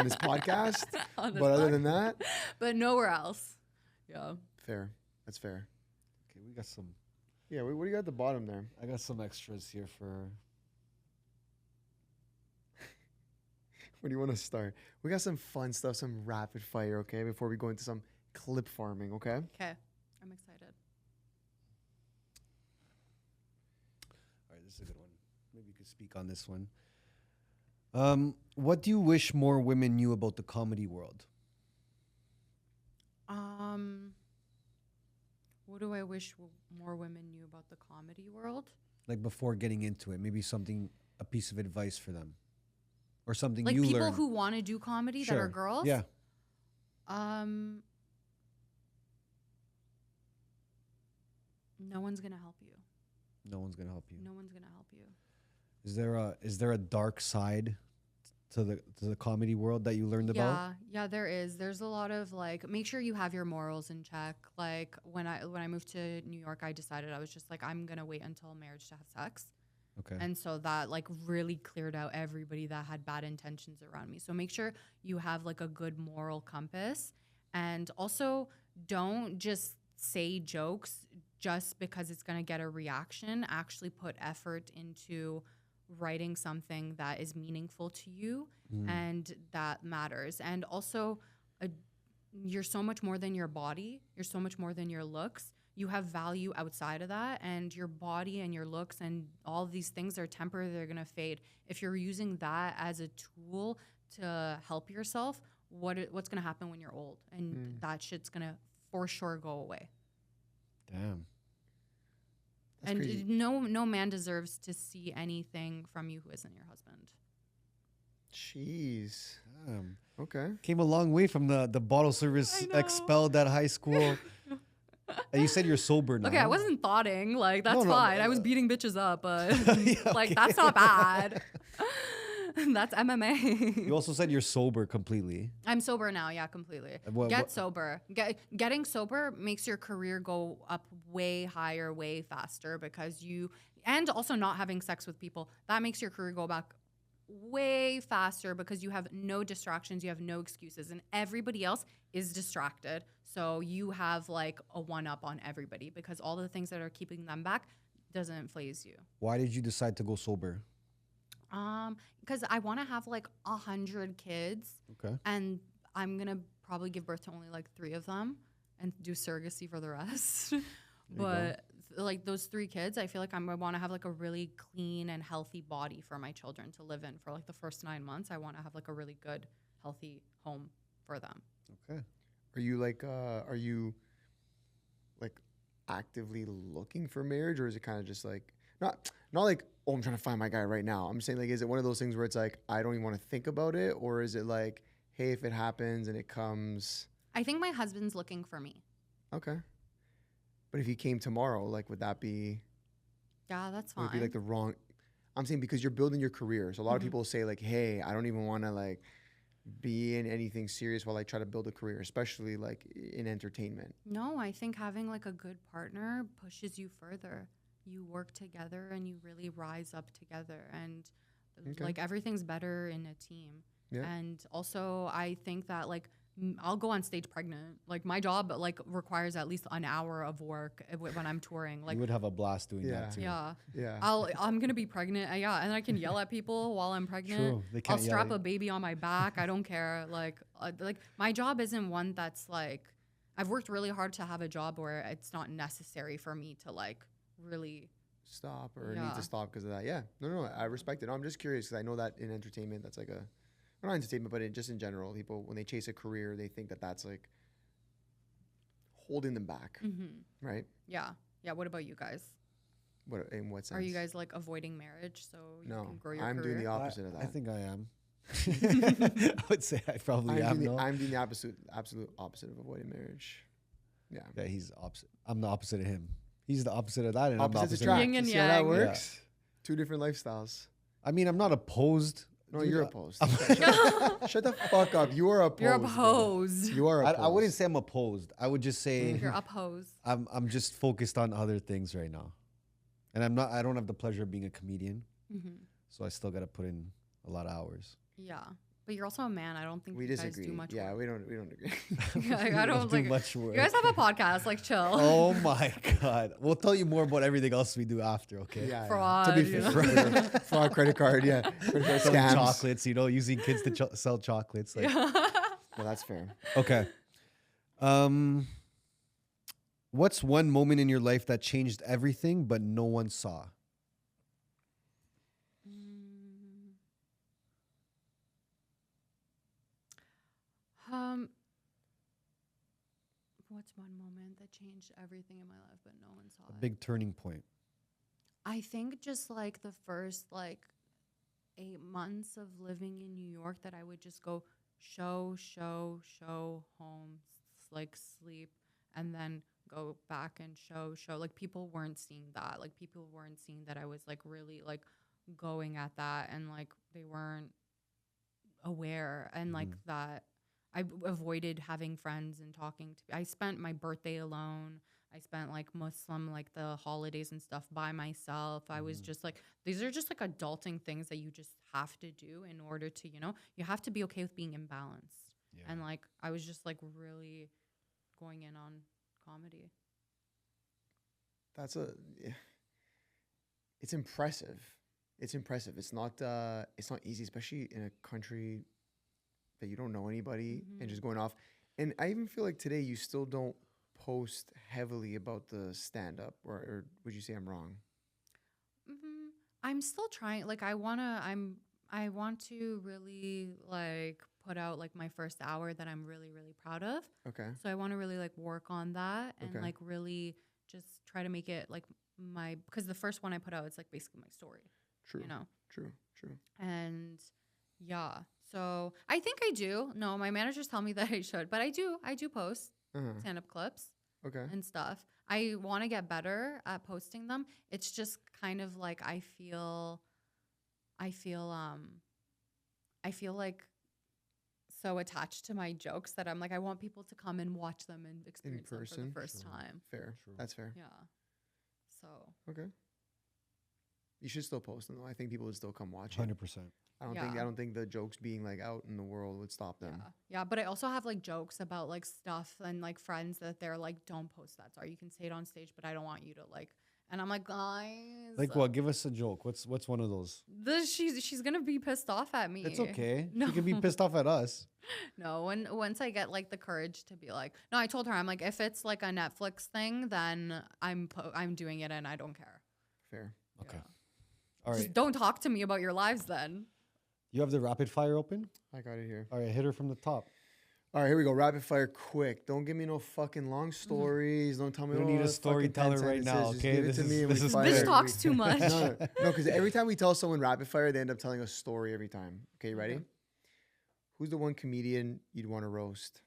this podcast. Other than that, but nowhere else. Yeah. fair. That's fair. Okay, we got some. Yeah, what do you got at the bottom there? I got some extras here for. Where do you want to start? We got some fun stuff, some rapid fire, okay? Before we go into some clip farming, okay? Okay. I'm excited. All right, this is a good one. Maybe you could speak on this one. What do you wish more women knew about the comedy world? What do I wish more women knew about the comedy world? Like before getting into it, maybe a piece of advice for them, or something Like you people learned. who want to do comedy that Sure. are girls? Yeah. No one's gonna help you. No one's gonna help you. No one's gonna help you. Is there a dark side to the comedy world that you learned about? Yeah, there is. There's a lot of like, make sure you have your morals in check. Like when I moved to New York, I decided I was just like, I'm gonna wait until marriage to have sex. Okay. And so that like really cleared out everybody that had bad intentions around me. So make sure you have like a good moral compass, and also don't just say jokes just because it's gonna get a reaction. Actually put effort into writing something that is meaningful to you and that matters. And also, you're so much more than your body. You're so much more than your looks. You have value outside of that, and your body and your looks and all of these things are temporary. They're gonna fade. If you're using that as a tool to help yourself, what's gonna happen when you're old? And that shit's gonna for sure go away. Damn. That's and crazy. no man deserves to see anything from you who isn't your husband. Jeez. Damn. Okay. Came a long way from the bottle service I know. expelled at high school. And you said you're sober now. Okay, I wasn't thoughting. Like, that's No, fine. I was beating bitches up, but Yeah, like, okay. that's not bad. That's MMA. You also said you're sober completely. I'm sober now. Yeah, completely. Get sober. Getting sober makes your career go up way higher, way faster because and also not having sex with people, that makes your career go back way faster because you have no distractions, you have no excuses, and everybody else is distracted. So you have like a one up on everybody because all the things that are keeping them back doesn't phase you. Why did you decide to go sober? Because I want to have like 100 kids. Okay. And I'm going to probably give birth to only like 3 of them and do surrogacy for the rest. But like those 3 kids, I feel like I want to have like a really clean and healthy body for my children to live in for like the first 9 months. I want to have like a really good, healthy home for them. Okay. Are you like actively looking for marriage, or is it kind of just like not like, oh, I'm trying to find my guy right now? I'm saying, like, is it one of those things where it's like I don't even want to think about it, or is it like, hey, if it happens and it comes? I think my husband's looking for me. Okay. But if he came tomorrow, like, would that be? Yeah, that's fine. Would it be like the wrong? I'm saying because you're building your career. So a lot of people say like, hey, I don't even want to like be in anything serious while I try to build a career, especially like in entertainment. No, I think having like a good partner pushes you further. You work together and you really rise up together, and like everything's better in a team. Yeah. And also I think that like I'll go on stage pregnant. Like my job like requires at least an hour of work when I'm touring. Like You would have a blast doing that too. yeah. Yeah. I'm gonna be pregnant. Yeah, and I can yell at people while I'm pregnant. True. They can't I'll yell strap at a baby on my back. I don't care. Like my job isn't one that's like I've worked really hard to have a job where it's not necessary for me to like really stop or need to stop because of that. Yeah. No, I respect it. No, I'm just curious because I know that in entertainment, that's like a, not entertainment, but just in general, people, when they chase a career, they think that that's like holding them back. Right? Yeah. Yeah. What about you guys? What, in what sense? Are you guys like avoiding marriage so you can grow your I'm career? doing the opposite of that. I think I am. I would say I probably am. I'm doing the absolute opposite of avoiding marriage. Yeah. Yeah, he's opposite. I'm the opposite of him. He's the opposite of that, and I'm the Opposites opposite. attract. Yin and See how that yang. works? 2 different lifestyles. I mean, I'm not opposed. No, you're opposed. Shut the fuck up. You are opposed. You're opposed. You are opposed. I wouldn't say I'm opposed. I would just say You're opposed. I'm just focused on other things right now, and I'm not. I don't have the pleasure of being a comedian, so I still got to put in a lot of hours. Yeah. But you're also a man. I don't think We you guys disagree. do much Yeah, work. we don't agree. I don't do like much work. You guys have a podcast, like chill. Oh my god! We'll tell you more about everything else we do after. Okay. Yeah. Fraud, To be you fair, fraud, credit card. Yeah. Credit card Selling scams. chocolates, using kids to sell chocolates. Like, Well, that's fair. okay. What's one moment in your life that changed everything, but no one saw? What's one moment that changed everything in my life, but no one saw A it? big turning point. I think just like the first like 8 months of living in New York, that I would just go show, home, like sleep, and then go back and show. Like people weren't seeing that. Like people weren't seeing that I was like really like going at that, and like they weren't aware, and like that I avoided having friends and talking to. I spent my birthday alone. I spent like Muslim, like the holidays and stuff by myself. I was just like, these are just like adulting things that you just have to do in order to, you have to be okay with being imbalanced. Yeah. And like, I was just like really going in on comedy. It's impressive. It's impressive. It's not easy, especially in a country that you don't know anybody and just going off. And I even feel like today you still don't post heavily about the stand-up, or would you say I'm wrong? I'm still trying. Like I want to really like put out like my first hour that I'm really, really proud of. Okay. So I want to really like work on that and Okay. like really just try to make it like because the first one I put out, it's like basically my story. True. True. And yeah, so I think I do. No, my managers tell me that I should, but I do post stand-up clips Okay. and stuff. I want to get better at posting them. It's just kind of like I feel like so attached to my jokes that I'm like, I want people to come and watch them and experience them for the first time. Fair. True. That's fair. Yeah. So Okay. You should still post them though. I think people would still come watch it. 100%. I don't think the jokes being like out in the world would stop them. Yeah, but I also have like jokes about like stuff and like friends that they're like, don't post that. Sorry, you can say it on stage, but I don't want you to like. And I'm like, guys. Like what? Give us a joke. What's one of those? She's gonna be pissed off at me. It's okay. No. She can be pissed off at us. No, once I get like the courage to be like, no, I told her I'm like, if it's like a Netflix thing, then I'm doing it and I don't care. Fair. Okay. Yeah. All right. Just don't talk to me about your lives then. You have the rapid fire open? I got it here. All right, hit her from the top. All right, here we go. Rapid fire, quick. Don't give me no fucking long stories. Don't tell me. We don't oh, need a it's fucking 10 storyteller right sentences. now, Just okay? give it This to is- me and this we is fire Bitch every talks week. too much. No, because every time we tell someone rapid fire, they end up telling a story every time. Okay, you ready? Okay. Who's the one comedian you'd want to roast?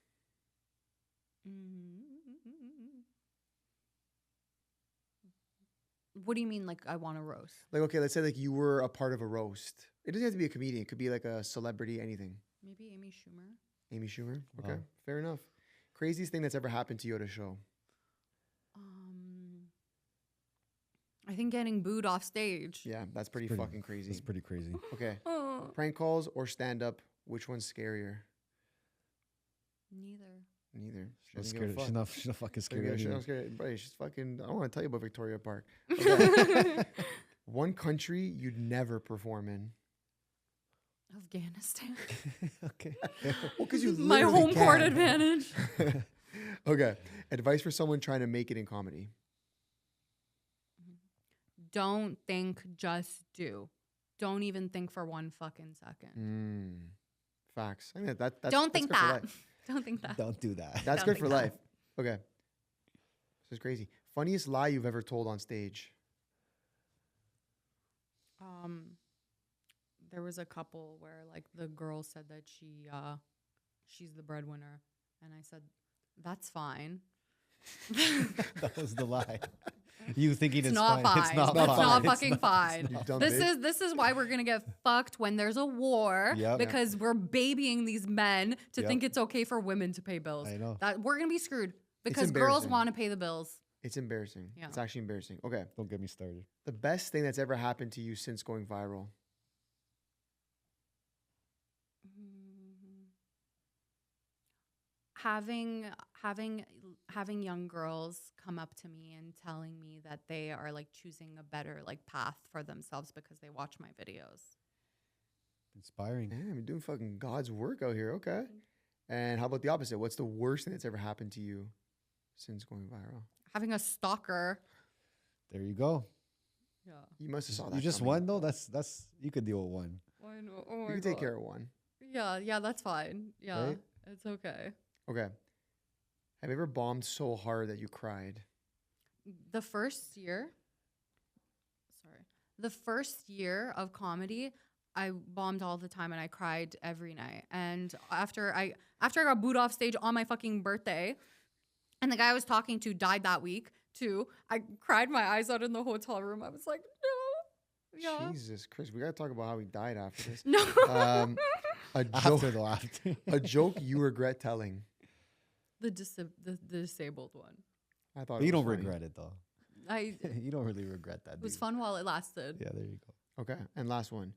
What do you mean, like, I want to roast? Like, okay, let's say like you were a part of a roast. It doesn't have to be a comedian. It could be like a celebrity, anything. Maybe Amy Schumer. Amy Schumer. Okay, Wow. fair enough. Craziest thing that's ever happened to you at a show? I think getting booed off stage. Yeah, that's pretty pretty- fucking crazy. It's pretty crazy. Okay, Oh, prank calls or stand up? Which one's scarier? neither. Neither. She's not She scared. doesn't give a fuck. She's not fucking There you scared. go. of She's anything. not scared. Buddy, she's fucking. I don't want to tell you about Victoria Park. Okay. One country you'd never perform in. Afghanistan. Okay. Well, because you My literally home court can. advantage. Okay. Advice for someone trying to make it in comedy. Don't think, just do. Don't even think for one fucking second. Facts. I think that's Don't think good for that. life. Don't think that. Don't do that. That's Don't good think for that. life. Okay. This is crazy. Funniest lie you've ever told on stage. There was a couple where like the girl said that she's the breadwinner, and I said, that's fine. That was the lie. You thinking it's not fine. fine. It's not It's fine. not It's fucking not- fine. You dumb This bitch. is why we're gonna get fucked when there's a war Yep. because we're babying these men to Yep. think it's okay for women to pay bills. I know. That we're gonna be screwed because girls embarrassing. want to pay the bills. It's embarrassing. Yeah. It's actually embarrassing. Okay. Don't get me started. The best thing that's ever happened to you since going viral. Having young girls come up to me and telling me that they are like choosing a better like path for themselves because they watch my videos. Inspiring. Damn, you're doing fucking God's work out here. Okay. And how about the opposite? What's the worst thing that's ever happened to you since going viral? Having a stalker. There you go. Yeah. You must have saw that. You just coming. won though. That's you could deal with one. I know. Oh You my can take God. care of one. Yeah, that's fine. Yeah, Right? it's okay. Okay. Have you ever bombed so hard that you cried? The first year of comedy, I bombed all the time and I cried every night. And after I got booed off stage on my fucking birthday, and the guy I was talking to died that week too, I cried my eyes out in the hotel room. I was like, no. Yeah. Jesus Christ. We got to talk about how he died after this. No. A joke, After the after. a joke you regret telling. the disabled one. I thought But you it was don't funny. regret it though. I You don't really regret that. It was dude. fun while it lasted. Yeah, there you go. Okay. And last one.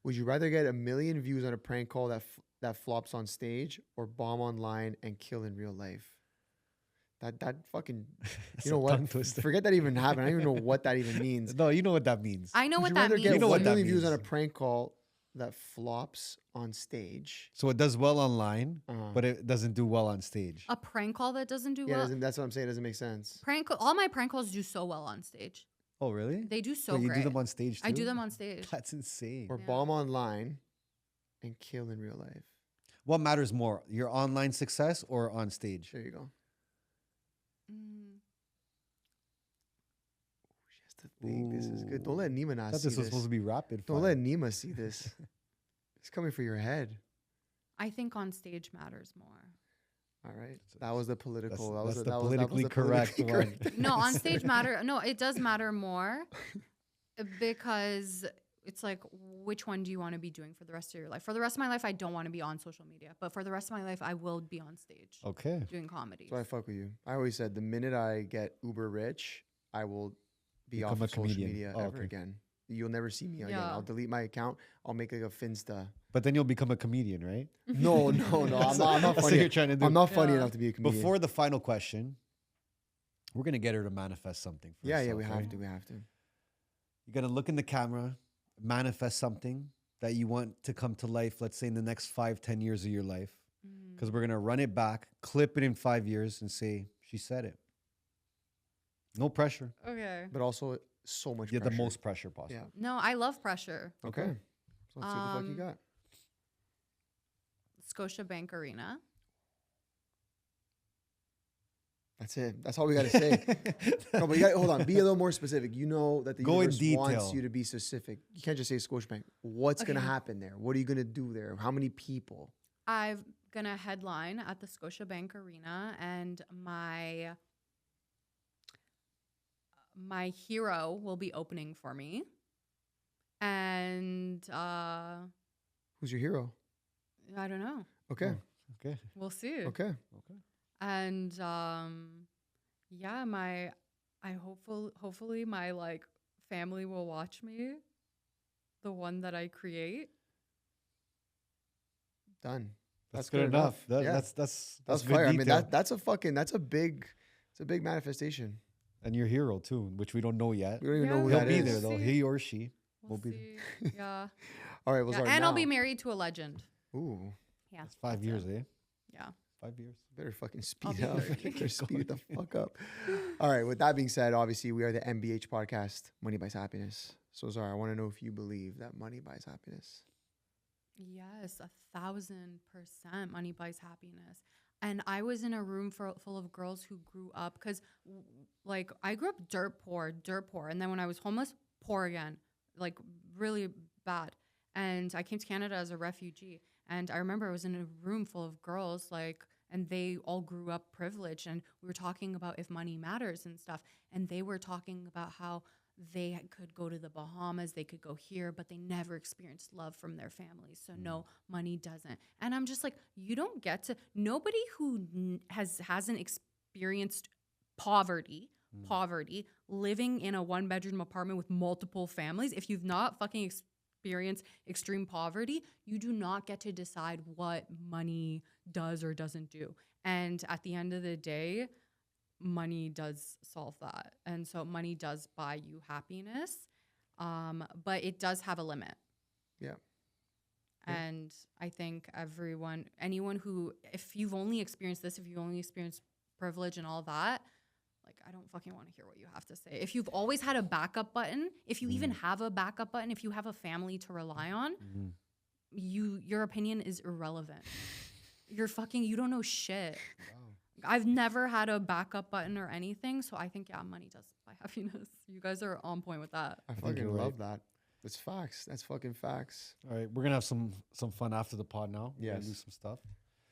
Would you rather get 1 million views on a prank call that flops on stage or bomb online and kill in real life? That fucking, That's you know a what? tongue twister. Forget that even happened. I don't even know what that even means. No, you know what that means. I know Would what you that rather means. get You know 1 what that million views on a means. prank call that flops on stage? So it does well online, Uh-huh. but it doesn't do well on stage. A prank call that doesn't do Yeah, well. that's what I'm saying. It doesn't make sense. All my prank calls do so well on stage. Oh, really? They do so Wait, great. You do them on stage too? I do them on stage. That's insane. Or Yeah. bomb online and kill in real life. What matters more, your online success or on stage? There you go. Mm, She has to think. This is good. Don't let Nima I not thought see this was this. supposed to be rapid Don't fire. let Nima see this. It's coming for your head. I think on stage matters more. All right. That was the political. That's that was the that was politically the correct politically one. No, on stage matter. No, it does matter more because it's like, which one do you want to be doing for the rest of your life? For the rest of my life, I don't want to be on social media, but for the rest of my life, I will be on stage Okay. doing comedy. So I fuck with you. I always said the minute I get uber rich, I will be Become off a of social comedian. media Oh, ever okay. again. you'll never see me again. Yeah. I'll delete my account. I'll make like a Finsta. But then you'll become a comedian, right? No. I'm not That's what funny. you're trying to do. I'm not funny Yeah. enough to be a comedian. Before the final question, we're gonna get her to manifest something. For yeah, herself, we have right? to. We have to. You're gonna look in the camera, manifest something that you want to come to life. Let's say in the next 5-10 years of your life, because we're gonna run it back, clip it in 5 years, and say she said it. No pressure. Okay. But also so much. Yeah, pressure. the most pressure possible. Yeah. No, I love pressure. Okay. So let's see what the fuck you got. Scotiabank Arena. That's it. That's all we got to say. No, but you got hold on. Be a little more specific. You know that the Go in universe wants detail. you to be specific. You can't just say Scotiabank. What's gonna Okay. happen there? What are you gonna do there? How many people? I'm gonna headline at the Scotiabank Arena, and my hero will be opening for me. And Who's your hero? I don't know. Okay. Okay. We'll see. Okay. Okay. And yeah, hopefully my like family will watch me, the one that I create. Done. That's good enough. Yeah. That's That's good fire. I mean, detail. that's a big manifestation. And your hero too, which we don't know yet. We don't even Yeah, know who we'll He'll that be is. there though. See. He or she will We'll be. see. Yeah. All right. Well, Yeah, sorry. and I'll now- be married to a legend. Ooh. Yeah. That's 5 years, eh? Yeah. 5 years. Better fucking I'll speed be up. 30. Better speed the fuck up. All right. With that being said, obviously we are the MBH podcast, Money Buys Happiness. So Zara, I want to know if you believe that money buys happiness. Yes, 1,000% money buys happiness. And I was in a room full of girls who grew up because, like, I grew up dirt poor. And then when I was homeless, poor again, like, really bad. And I came to Canada as a refugee. And I remember I was in a room full of girls, like, and they all grew up privileged. And we were talking about if money matters and stuff. And they were talking about how they could go to the Bahamas, they could go here, but they never experienced love from their families. So no, money doesn't. And I'm just like, you don't get to, nobody who hasn't experienced poverty, living in a 1-bedroom apartment with multiple families, if you've not fucking experienced extreme poverty, you do not get to decide what money does or doesn't do. And at the end of the day, money does solve that. And so money does buy you happiness, but it does have a limit. Yeah. And I think anyone who, if you've only experienced this, if you've only experienced privilege and all that, like, I don't fucking want to hear what you have to say. If you've always had a backup button, if you even have a backup button, if you have a family to rely on, your opinion is irrelevant. You don't know shit. I've never had a backup button or anything, so I think, yeah, money does buy happiness. You guys are on point with that. I think fucking you're love right. that. That's facts. That's fucking facts. All right, we're gonna have some fun after the pod now. We're gonna Yes. do some stuff.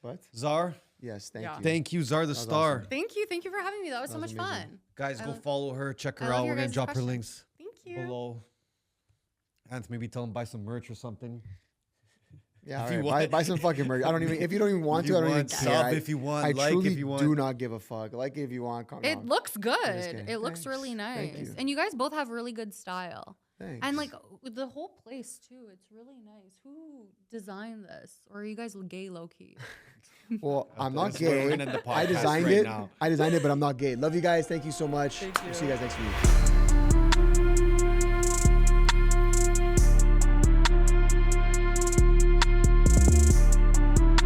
What? Czar, Yes. Thank Yeah. you. thank you, Czar the was Star. awesome. Thank you for having me. That was so That was much amazing. fun. Guys, I go love- follow her, check I her love out. your We're gonna guys' drop her questions. links Thank you. below. And maybe tell them buy some merch or something. Yeah. If All you right. want- Buy some fucking merch. If you don't even want If you to, I don't even want, care. sub I- if you want, I like truly if you want. do not give a fuck. Like if you want, come It on. looks good. kidding. It looks Thanks. really Thank nice. you. And you guys both have really good style. Thanks. And like the whole place too, it's really nice. Who designed this? Or are you guys gay low key? Well, I'm not That's where we're gay. gonna end the I podcast designed right it. now. I designed it, but I'm not gay. Love you guys. Thank you so much. Thank We'll you. see you guys next week.